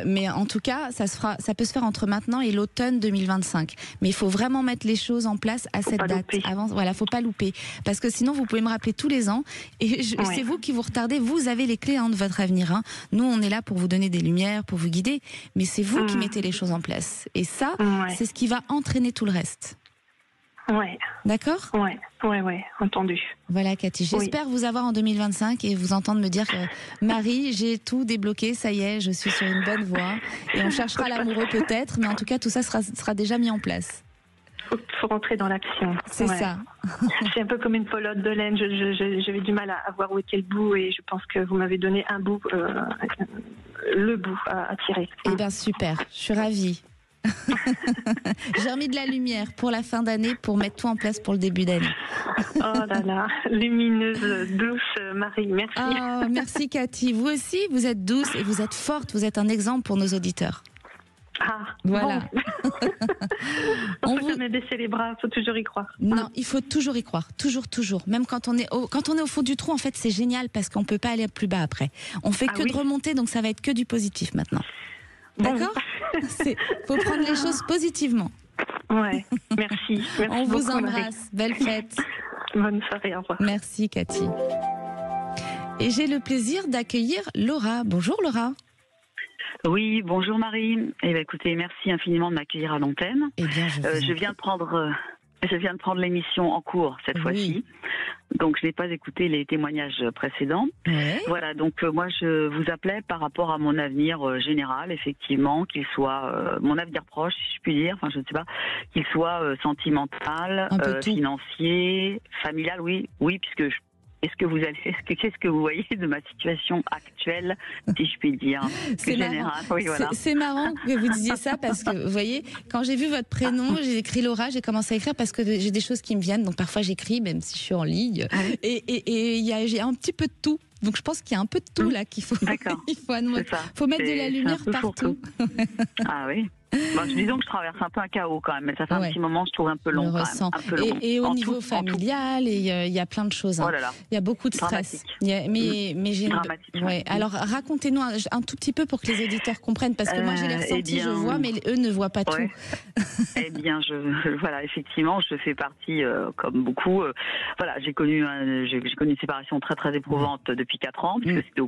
Speaker 3: Mais en tout cas, ça peut se faire entre maintenant et l'automne 2025. Mais il faut vraiment mettre les choses en place à cette date. Voilà, faut pas louper. Parce que sinon, vous pouvez me rappeler tous les ans. Et c'est vous qui vous retardez. Vous avez les clés de votre avenir. Nous, on est là pour vous donner des lumières, pour vous guider. Mais c'est vous qui mettez les choses en place. Et ça, c'est ce qui va entraîner tout le reste.
Speaker 8: Ouais.
Speaker 3: D'accord ?
Speaker 8: Ouais, entendu.
Speaker 3: Voilà, Cathy. J'espère vous avoir en 2025 et vous entendre me dire que Marie, j'ai tout débloqué, ça y est, je suis sur une bonne voie. Et on cherchera l'amoureux peut-être, mais en tout cas, tout ça sera déjà mis en place.
Speaker 8: Faut rentrer dans l'action.
Speaker 3: C'est ça.
Speaker 8: C'est un peu comme une pelote de laine. J'avais du mal à voir où était le bout et je pense que vous m'avez donné un bout, le bout à tirer.
Speaker 3: Eh bien, super. Je suis ravie. J'ai remis de la lumière pour la fin d'année pour mettre tout en place pour le début d'année.
Speaker 8: Oh là là, lumineuse, douce Marie, merci.
Speaker 3: Oh, merci Cathy. Vous aussi, vous êtes douce et vous êtes forte, vous êtes un exemple pour nos auditeurs.
Speaker 8: Ah,
Speaker 3: voilà.
Speaker 8: Bon. On peut jamais baisser les bras, il faut toujours y croire.
Speaker 3: Non, il faut toujours y croire, toujours. Même quand on est au fond du trou, en fait, c'est génial parce qu'on peut pas aller plus bas après. On fait que de remonter, donc ça va être que du positif maintenant. D'accord ? Faut prendre les choses positivement.
Speaker 8: Ouais, merci.
Speaker 3: On vous
Speaker 8: beaucoup,
Speaker 3: embrasse. Marie. Belle fête.
Speaker 8: Bonne soirée, au revoir.
Speaker 3: Merci Cathy. Et j'ai le plaisir d'accueillir Laura. Bonjour Laura.
Speaker 9: Oui, bonjour Marie. Eh bien, écoutez, merci infiniment de m'accueillir à l'antenne.
Speaker 3: Eh bien,
Speaker 9: je viens de prendre l'émission en cours cette fois-ci. Donc, je n'ai pas écouté les témoignages précédents.
Speaker 3: Ouais.
Speaker 9: Voilà, donc moi, je vous appelais par rapport à mon avenir général, effectivement, qu'il soit mon avenir proche, si je puis dire, enfin, je ne sais pas, qu'il soit sentimental, financier, familial, oui, puisque qu'est-ce que vous voyez de ma situation actuelle, si je puis dire?
Speaker 3: C'est marrant. Oui, voilà. C'est marrant que vous disiez ça parce que, vous voyez, quand j'ai vu votre prénom, j'ai écrit Laura, j'ai commencé à écrire parce que j'ai des choses qui me viennent. Donc parfois j'écris, même si je suis en ligne. Et j'ai un petit peu de tout. Donc je pense qu'il y a un peu de tout là qu'il faut. D'accord. Il faut mettre de la lumière partout.
Speaker 9: Ah oui. Bon, disons que je traverse un peu un chaos quand même, mais ça fait un petit moment, je trouve un peu long.
Speaker 3: Et au niveau familial, il y a plein de choses.
Speaker 9: Oh là là.
Speaker 3: Il y a beaucoup de stress. Mais j'ai Alors racontez-nous un tout petit peu pour que les auditeurs comprennent, parce que moi j'ai les ressentis, je vois, mais eux ne voient pas tout.
Speaker 9: Eh bien, voilà, effectivement, je fais partie, comme beaucoup. Voilà, j'ai connu une séparation très très éprouvante depuis 4 ans, puisque c'était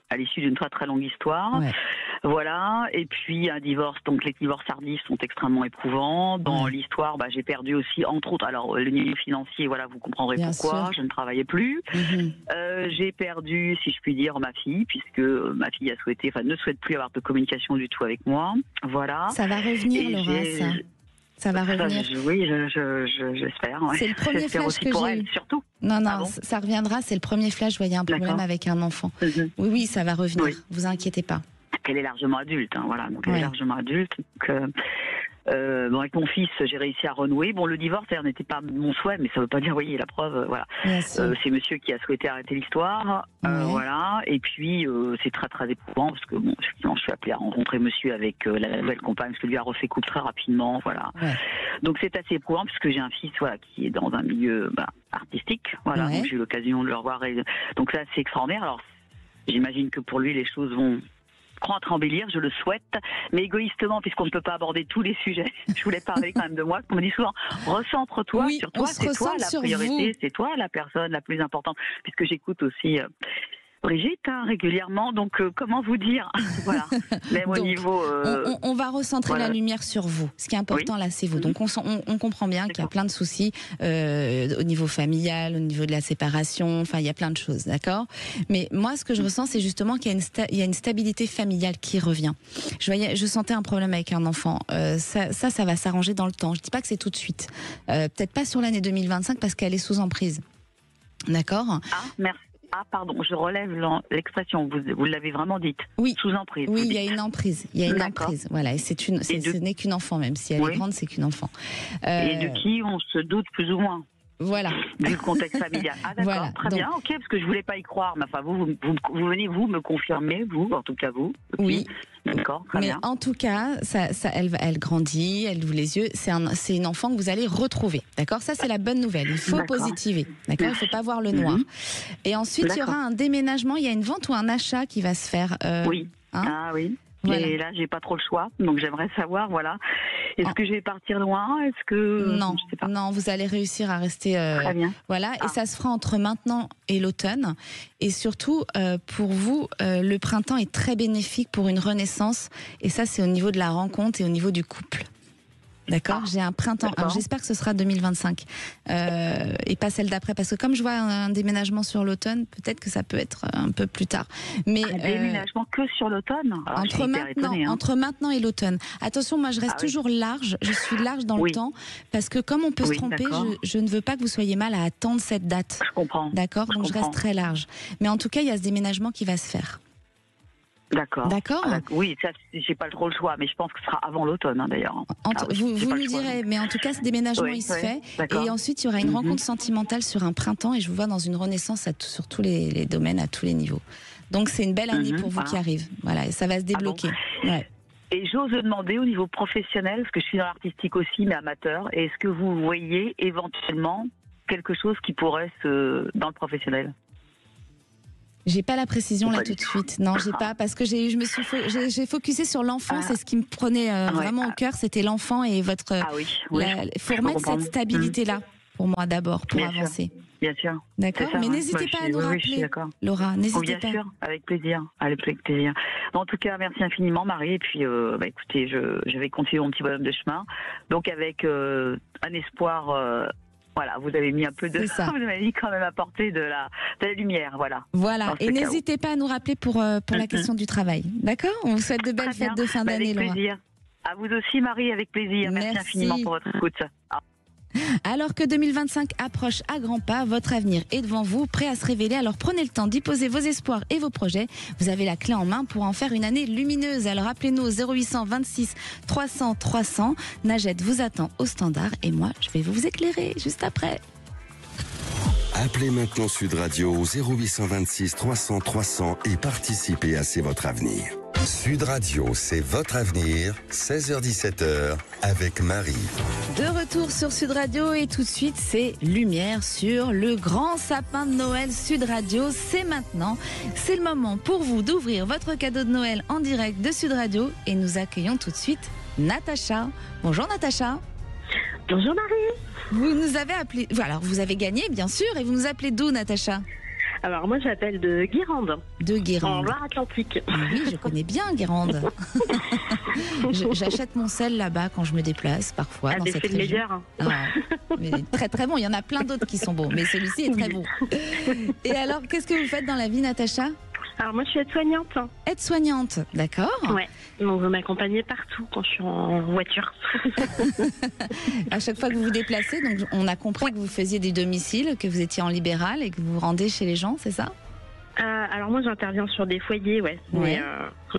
Speaker 9: à l'issue d'une très très longue histoire. Ouais. Voilà, et puis un divorce. Donc les divorces tardifs sont extrêmement éprouvants. Dans l'histoire, j'ai perdu aussi, entre autres, alors le niveau financier, voilà, vous comprendrez pourquoi, je ne travaillais plus. J'ai perdu, si je puis dire, ma fille, puisque ma fille ne souhaite plus avoir de communication du tout avec moi. Voilà.
Speaker 3: Ça va revenir, Laura, ça va revenir.
Speaker 9: Oui, j'espère. Ouais.
Speaker 3: C'est le premier flash
Speaker 9: aussi
Speaker 3: que
Speaker 9: pour
Speaker 3: j'ai
Speaker 9: elle,
Speaker 3: eu.
Speaker 9: surtout.
Speaker 3: Non, ça reviendra, c'est le premier flash, je voyais un problème avec un enfant. Oui, ça va revenir, vous inquiétez pas.
Speaker 9: Elle est largement adulte, voilà. Donc elle est largement adulte. Donc, avec mon fils, j'ai réussi à renouer. Bon, le divorce, n'était pas mon souhait, mais ça veut pas dire, voyez, la preuve, voilà. C'est monsieur qui a souhaité arrêter l'histoire, voilà. Et puis c'est très très éprouvant parce que bon, effectivement, je suis appelée à rencontrer monsieur avec la nouvelle compagne, parce que lui a refait couple très rapidement, voilà. Donc c'est assez éprouvant puisque j'ai un fils, voilà, qui est dans un milieu artistique, voilà. Donc j'ai eu l'occasion de le revoir. Donc ça, c'est extraordinaire. Alors j'imagine que pour lui, les choses vont rentrer en embellir, je le souhaite, mais égoïstement, puisqu'on ne peut pas aborder tous les sujets. Je voulais parler quand même de moi. On me dit souvent, recentre-toi sur toi, c'est toi la priorité, c'est toi la personne la plus importante, puisque j'écoute aussi Brigitte, régulièrement, donc comment vous dire, voilà, même au niveau...
Speaker 3: On va recentrer la lumière sur vous, ce qui est important là, c'est vous, donc on comprend bien qu'il y a plein de soucis au niveau familial, au niveau de la séparation, enfin il y a plein de choses, d'accord, mais moi ce que je ressens, c'est justement qu'il y a une stabilité familiale qui revient. Je sentais un problème avec un enfant, ça va s'arranger dans le temps, je dis pas que c'est tout de suite, peut-être pas sur l'année 2025 parce qu'elle est sous emprise, d'accord.
Speaker 9: Ah, merci. Ah, pardon, je relève l'expression, vous l'avez vraiment dite.
Speaker 3: Oui.
Speaker 9: Sous emprise.
Speaker 3: Oui, il y a une emprise. Il y a une emprise. Voilà, et ce n'est qu'une enfant, même si elle est grande, c'est qu'une enfant.
Speaker 9: Et de qui on se doute plus ou moins.
Speaker 3: Voilà.
Speaker 9: Du contexte familial. Ah d'accord,
Speaker 3: voilà.
Speaker 9: Très bien, ok, parce que je voulais pas y croire. Mais enfin, vous venez vous me confirmer, vous, en tout cas vous.
Speaker 3: Oui.
Speaker 9: D'accord, très bien.
Speaker 3: Mais en tout cas, elle grandit, elle ouvre les yeux. C'est une enfant que vous allez retrouver. D'accord? Ça, c'est la bonne nouvelle. Il faut positiver. D'accord? Il ne faut pas voir le noir. Et ensuite, il y aura un déménagement. Il y a une vente ou un achat qui va se faire.
Speaker 9: Oui. Ah oui. Voilà. Et là, j'ai pas trop le choix, donc j'aimerais savoir, voilà, est-ce que je vais partir loin, est-ce que
Speaker 3: non,
Speaker 9: je sais pas.
Speaker 3: Non, vous allez réussir à rester.
Speaker 9: Très bien.
Speaker 3: Voilà, et ça se fera entre maintenant et l'automne. Et surtout, pour vous, le printemps est très bénéfique pour une renaissance. Et ça, c'est au niveau de la rencontre et au niveau du couple. D'accord, j'ai un printemps. Alors j'espère que ce sera 2025 et pas celle d'après, parce que comme je vois un déménagement sur l'automne, peut-être que ça peut être un peu plus tard. Mais
Speaker 9: un déménagement que sur l'automne.
Speaker 3: Entre maintenant et l'automne. Attention, moi je reste toujours large. Je suis large dans le temps, parce que comme on peut se tromper, je ne veux pas que vous soyez mal à attendre cette date.
Speaker 9: Je comprends.
Speaker 3: D'accord, donc je reste très large. Mais en tout cas, il y a ce déménagement qui va se faire.
Speaker 9: D'accord.
Speaker 3: D'accord.
Speaker 9: Oui, ça, j'ai pas trop le choix, mais je pense que ce sera avant l'automne, d'ailleurs.
Speaker 3: Vous nous direz, mais en tout cas, ce déménagement, il se fait. Et ensuite, il y aura une rencontre sentimentale sur un printemps, et je vous vois dans une renaissance sur tous les domaines, à tous les niveaux. Donc, c'est une belle année pour vous qui arrive. Voilà, et ça va se débloquer.
Speaker 9: Et j'ose demander au niveau professionnel, parce que je suis dans l'artistique aussi, mais amateur, est-ce que vous voyez éventuellement quelque chose qui pourrait dans le professionnel?
Speaker 3: J'ai pas la précision là tout de suite. Non, j'ai pas, parce que j'ai focusé sur l'enfant. C'est ce qui me prenait vraiment au cœur, c'était l'enfant et votre. Il faut remettre cette stabilité là pour moi d'abord pour avancer.
Speaker 9: Bien sûr.
Speaker 3: D'accord. Mais n'hésitez pas à nous rappeler, Laura. N'hésitez pas.
Speaker 9: Bien sûr, avec plaisir. Avec plaisir. En tout cas, merci infiniment, Marie. Et puis, écoutez, je vais continuer mon petit bonhomme de chemin. Donc, avec un espoir. Voilà, vous avez mis un peu de. Vous avez mis quand même apporté de la lumière, voilà.
Speaker 3: Voilà, et n'hésitez pas à nous rappeler pour la question du travail. D'accord? On vous souhaite de belles fêtes de fin d'année, Laura.
Speaker 9: Avec plaisir. À vous aussi, Marie, avec plaisir. Merci infiniment pour votre écoute.
Speaker 3: Alors que 2025 approche à grands pas, votre avenir est devant vous, prêt à se révéler. Alors prenez le temps d'y poser vos espoirs et vos projets. Vous avez la clé en main pour en faire une année lumineuse. Alors appelez-nous au 0800 26 300 300. Najette vous attend au standard et moi, je vais vous éclairer juste après.
Speaker 2: Appelez maintenant Sud Radio au 0826 300 300 et participez à C'est votre avenir. Sud Radio, c'est votre avenir, 16h-17h, avec Marie.
Speaker 3: De retour sur Sud Radio et tout de suite, c'est lumière sur le grand sapin de Noël Sud Radio. C'est maintenant, c'est le moment pour vous d'ouvrir votre cadeau de Noël en direct de Sud Radio et nous accueillons tout de suite Natacha. Bonjour Natacha.
Speaker 10: Bonjour Marie.
Speaker 3: Vous nous avez appelé, alors vous avez gagné bien sûr, et vous nous appelez d'où Natacha?
Speaker 10: Alors moi j'appelle de Guérande.
Speaker 3: De Guérande.
Speaker 10: En Loire-Atlantique.
Speaker 3: Oui, je connais bien Guérande. J'achète mon sel là-bas quand je me déplace parfois dans cette région.
Speaker 10: Meilleur.
Speaker 3: Mais très très bon, il y en a plein d'autres qui sont bons, mais celui-ci est très bon. Et alors, qu'est-ce que vous faites dans la vie Natacha?
Speaker 10: Alors moi je suis aide-soignante.
Speaker 3: Aide-soignante, d'accord.
Speaker 10: Ouais, donc vous m'accompagnez partout quand je suis en voiture.
Speaker 3: À chaque fois que vous vous déplacez, donc on a compris que vous faisiez du domicile, que vous étiez en libéral et que vous vous rendez chez les gens, c'est ça?
Speaker 10: Alors moi j'interviens sur des foyers, mais,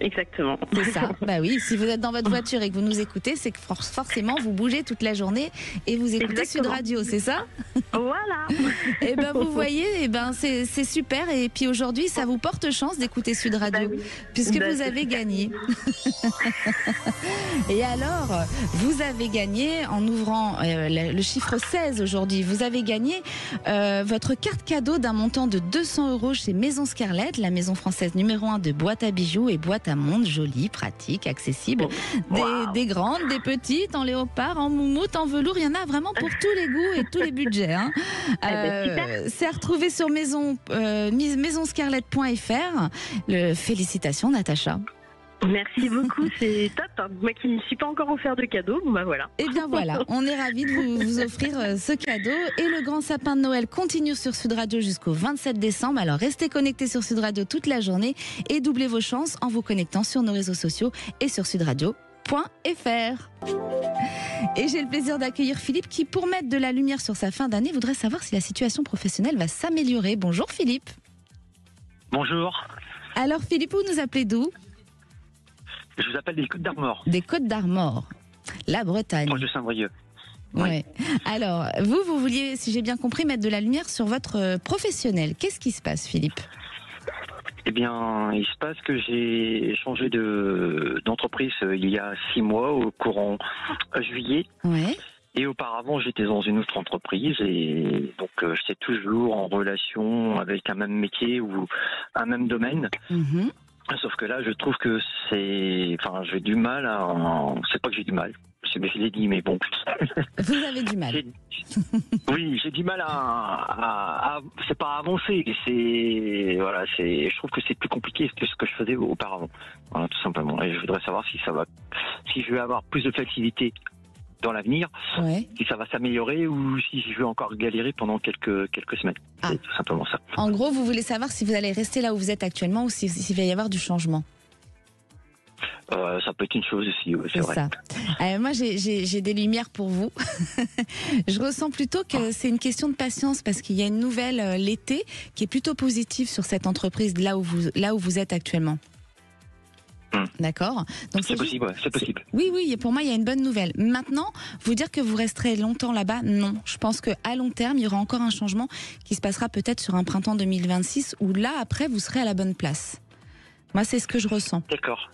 Speaker 10: exactement.
Speaker 3: C'est ça, bah oui, si vous êtes dans votre voiture et que vous nous écoutez, c'est que forcément vous bougez toute la journée et vous écoutez Sud Radio, c'est ça?
Speaker 10: Voilà.
Speaker 3: Et ben vous voyez, et ben c'est super, et puis aujourd'hui ça vous porte chance d'écouter Sud Radio, puisque vous avez gagné. Et alors, vous avez gagné en ouvrant le chiffre 16 aujourd'hui, vous avez gagné votre carte cadeau d'un montant de 200 € chez Maison Scarlett, la maison française numéro 1 de boîtes à bijoux et boîtes à montre, jolie, pratique, accessible. Des grandes, des petites, en léopard, en moumoute, en velours, il y en a vraiment pour tous les goûts et tous les budgets. Hein. C'est à retrouver sur maisonscarlett.fr. Félicitations Natacha.
Speaker 10: Merci beaucoup, c'est top. Moi qui ne suis pas encore offert de cadeau, voilà.
Speaker 3: Et bien voilà, on est ravis de vous offrir ce cadeau. Et le grand sapin de Noël continue sur Sud Radio jusqu'au 27 décembre. Alors restez connectés sur Sud Radio toute la journée et doublez vos chances en vous connectant sur nos réseaux sociaux et sur sudradio.fr. Et j'ai le plaisir d'accueillir Philippe qui, pour mettre de la lumière sur sa fin d'année, voudrait savoir si la situation professionnelle va s'améliorer. Bonjour Philippe.
Speaker 11: Bonjour.
Speaker 3: Alors Philippe, vous nous appelez d'où?
Speaker 11: Je vous appelle des Côtes d'Armor.
Speaker 3: Des Côtes d'Armor, la Bretagne.
Speaker 11: Proche de Saint-Brieuc.
Speaker 3: Ouais. Alors, vous vouliez, si j'ai bien compris, mettre de la lumière sur votre professionnel. Qu'est-ce qui se passe, Philippe ?
Speaker 11: Eh bien, il se passe que j'ai changé d'entreprise il y a 6 mois, au courant juillet.
Speaker 3: Ouais.
Speaker 11: Et auparavant, j'étais dans une autre entreprise et donc j'étais toujours en relation avec un même métier ou un même domaine.
Speaker 3: Mm-hmm.
Speaker 11: Sauf que là, je trouve que j'ai du mal c'est pas que j'ai du mal. Je l'ai dit, mais bon.
Speaker 3: Vous avez du mal.
Speaker 11: Oui, j'ai du mal c'est pas à avancer. Je trouve que c'est plus compliqué que ce que je faisais auparavant. Voilà, tout simplement. Et je voudrais savoir si je vais avoir plus de flexibilité dans l'avenir, si ça va s'améliorer ou si je vais encore galérer pendant quelques semaines. C'est tout simplement ça.
Speaker 3: En gros, vous voulez savoir si vous allez rester là où vous êtes actuellement ou s'il va y avoir du changement.
Speaker 11: Ça peut être une chose aussi, c'est vrai.
Speaker 3: Ça. Moi, j'ai des lumières pour vous. Je ressens plutôt que c'est une question de patience parce qu'il y a une nouvelle l'été qui est plutôt positive sur cette entreprise là où vous êtes actuellement. D'accord. Donc
Speaker 11: c'est possible, c'est possible.
Speaker 3: Oui, pour moi, il y a une bonne nouvelle. Maintenant, vous dire que vous resterez longtemps là-bas, non. Je pense qu'à long terme, il y aura encore un changement qui se passera peut-être sur un printemps 2026 où là, après, vous serez à la bonne place. Moi, c'est ce que je ressens.
Speaker 11: D'accord.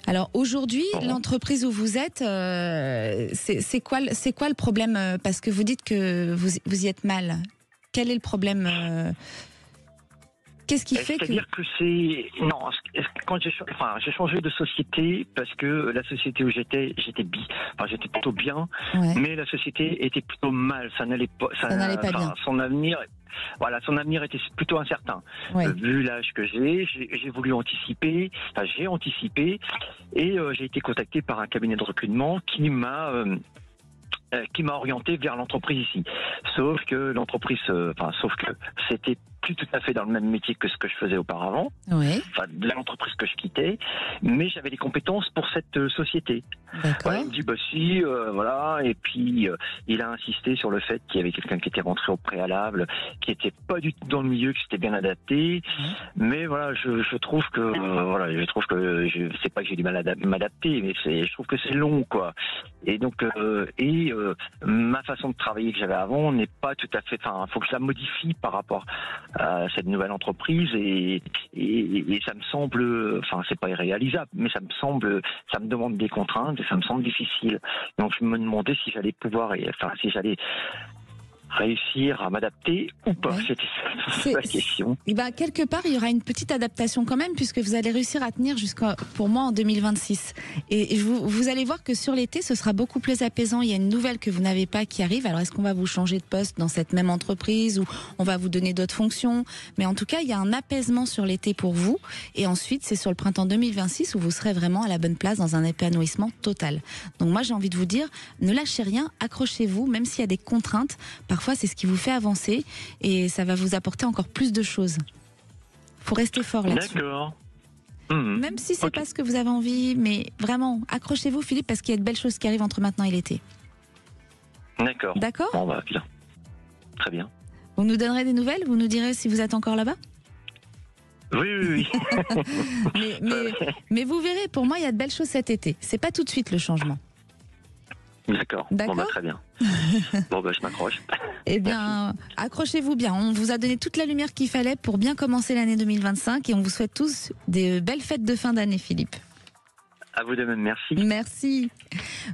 Speaker 3: Alors aujourd'hui, l'entreprise où vous êtes, c'est quoi le problème ? Parce que vous dites que vous y êtes mal. Quel est le problème ? Qu'est-ce qui fait que...
Speaker 11: C'est-à-dire que quand j'ai changé de société parce que la société où j'étais plutôt bien, mais la société était plutôt mal, ça n'allait pas bien. Son avenir était plutôt incertain. Vu l'âge que j'ai voulu anticiper, j'ai anticipé et j'ai été contacté par un cabinet de recrutement qui m'a orienté vers l'entreprise ici. Sauf que c'était plus tout à fait dans le même métier que ce que je faisais auparavant. De l'entreprise que je quittais, mais j'avais les compétences pour cette société. Il me dit et puis il a insisté sur le fait qu'il y avait quelqu'un qui était rentré au préalable, qui était pas du tout dans le milieu, qui s'était bien adapté. Mais je trouve que c'est pas que j'ai du mal à m'adapter, mais je trouve que c'est long, quoi. Et donc ma façon de travailler que j'avais avant n'est pas tout à fait. Faut que je la modifie par rapport à cette nouvelle entreprise et ça me semble, c'est pas irréalisable, mais ça me demande des contraintes et ça me semble difficile. Donc je me demandais si j'allais si j'allais réussir à m'adapter ou pas. C'était la question.
Speaker 3: Quelque part, il y aura une petite adaptation quand même, puisque vous allez réussir à tenir pour moi en 2026. Et vous allez voir que sur l'été, ce sera beaucoup plus apaisant. Il y a une nouvelle que vous n'avez pas qui arrive. Alors, est-ce qu'on va vous changer de poste dans cette même entreprise ou on va vous donner d'autres fonctions ? Mais en tout cas, il y a un apaisement sur l'été pour vous. Et ensuite, c'est sur le printemps 2026 où vous serez vraiment à la bonne place dans un épanouissement total. Donc moi, j'ai envie de vous dire, ne lâchez rien, accrochez-vous, même s'il y a des contraintes. Parfois, c'est ce qui vous fait avancer et ça va vous apporter encore plus de choses. Faut rester fort là-dessus.
Speaker 11: D'accord.
Speaker 3: Même si c'est pas ce que vous avez envie, mais vraiment, accrochez-vous, Philippe, parce qu'il y a de belles choses qui arrivent entre maintenant et l'été.
Speaker 11: D'accord.
Speaker 3: D'accord ?
Speaker 11: Bon, bien. Très bien.
Speaker 3: Vous nous donnerez des nouvelles ? Vous nous direz si vous êtes encore là-bas ?
Speaker 11: Oui.
Speaker 3: mais vous verrez, pour moi, il y a de belles choses cet été. C'est pas tout de suite le changement.
Speaker 11: D'accord. Bon, très bien. Je m'accroche.
Speaker 3: Eh bien, accrochez-vous bien. On vous a donné toute la lumière qu'il fallait pour bien commencer l'année 2025 et on vous souhaite tous des belles fêtes de fin d'année, Philippe.
Speaker 11: À vous de même, merci.
Speaker 3: Merci.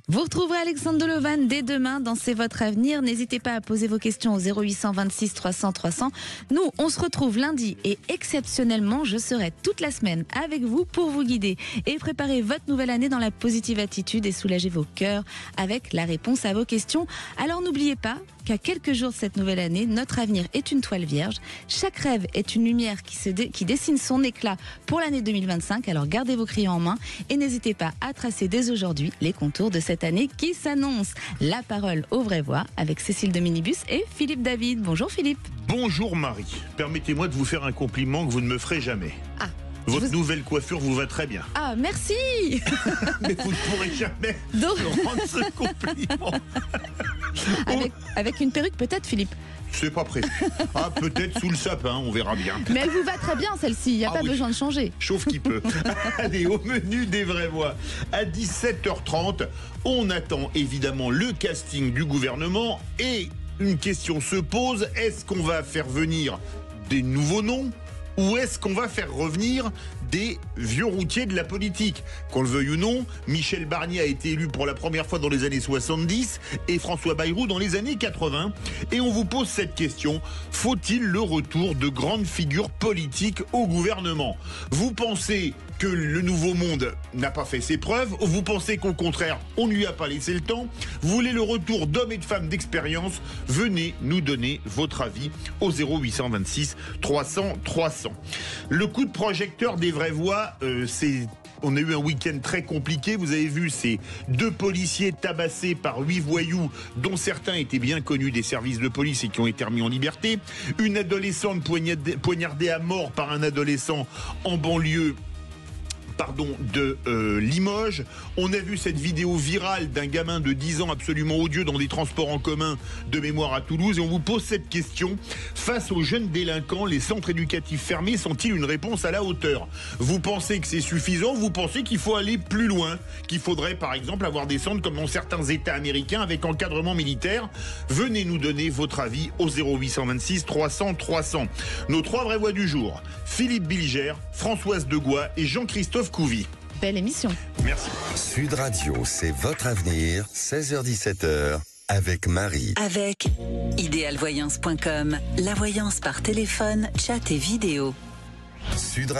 Speaker 3: Vous retrouverez Alexandre Delevan dès demain dans C'est votre avenir. N'hésitez pas à poser vos questions au 0800 26 300 300. Nous, on se retrouve lundi et exceptionnellement, je serai toute la semaine avec vous pour vous guider et préparer votre nouvelle année dans la positive attitude et soulager vos cœurs avec la réponse à vos questions. Alors n'oubliez pas qu'à quelques jours de cette nouvelle année, notre avenir est une toile vierge. Chaque rêve est une lumière qui dessine son éclat pour l'année 2025. Alors gardez vos crayons en main et n'hésitez pas à tracer dès aujourd'hui les contours de cette année qui s'annonce. La parole aux vraies voix avec Cécile de Minibus et Philippe David. Bonjour Philippe.
Speaker 6: Bonjour Marie. Permettez-moi de vous faire un compliment que vous ne me ferez jamais. Votre nouvelle coiffure vous va très bien.
Speaker 3: Ah, merci.
Speaker 6: Mais vous ne pourrez jamais me rendre ce compliment.
Speaker 3: Avec une perruque peut-être, Philippe?
Speaker 12: C'est pas prévu. Ah, peut-être sous le sapin, on verra bien.
Speaker 3: Mais elle vous va très bien, celle-ci. Il n'y a pas besoin de changer.
Speaker 12: Chauffe qui peut. Allez, au menu des vraies voix. À 17h30, on attend évidemment le casting du gouvernement. Et une question se pose, est-ce qu'on va faire venir des nouveaux noms ou est-ce qu'on va faire revenir des vieux routiers de la politique? Qu'on le veuille ou non, Michel Barnier a été élu pour la première fois dans les années 70 et François Bayrou dans les années 80. Et on vous pose cette question, faut-il le retour de grandes figures politiques au gouvernement? Vous pensez que le nouveau monde n'a pas fait ses preuves? Vous pensez qu'au contraire, on ne lui a pas laissé le temps? Vous voulez le retour d'hommes et de femmes d'expérience? Venez nous donner votre avis au 0826 300 300. Le coup de projecteur des vraies voix, on a eu un week-end très compliqué. Vous avez vu ces 2 policiers tabassés par 8 voyous, dont certains étaient bien connus des services de police et qui ont été remis en liberté. Une adolescente poignardée à mort par un adolescent en banlieue de Limoges. On a vu cette vidéo virale d'un gamin de 10 ans absolument odieux dans des transports en commun de mémoire à Toulouse. Et on vous pose cette question. Face aux jeunes délinquants, les centres éducatifs fermés sont-ils une réponse à la hauteur? Vous pensez que c'est suffisant? Vous pensez qu'il faut aller plus loin? Qu'il faudrait par exemple avoir des centres comme dans certains États américains avec encadrement militaire? Venez nous donner votre avis au 0826 300 300. Nos 3 vraies voix du jour. Philippe Bilger, Françoise Degois et Jean-Christophe Couvi.
Speaker 3: Belle émission.
Speaker 12: Merci.
Speaker 2: Sud Radio, c'est votre avenir, 16h-17h, avec Marie.
Speaker 1: Avec idéalvoyance.com, la voyance par téléphone, chat et vidéo.
Speaker 2: Sud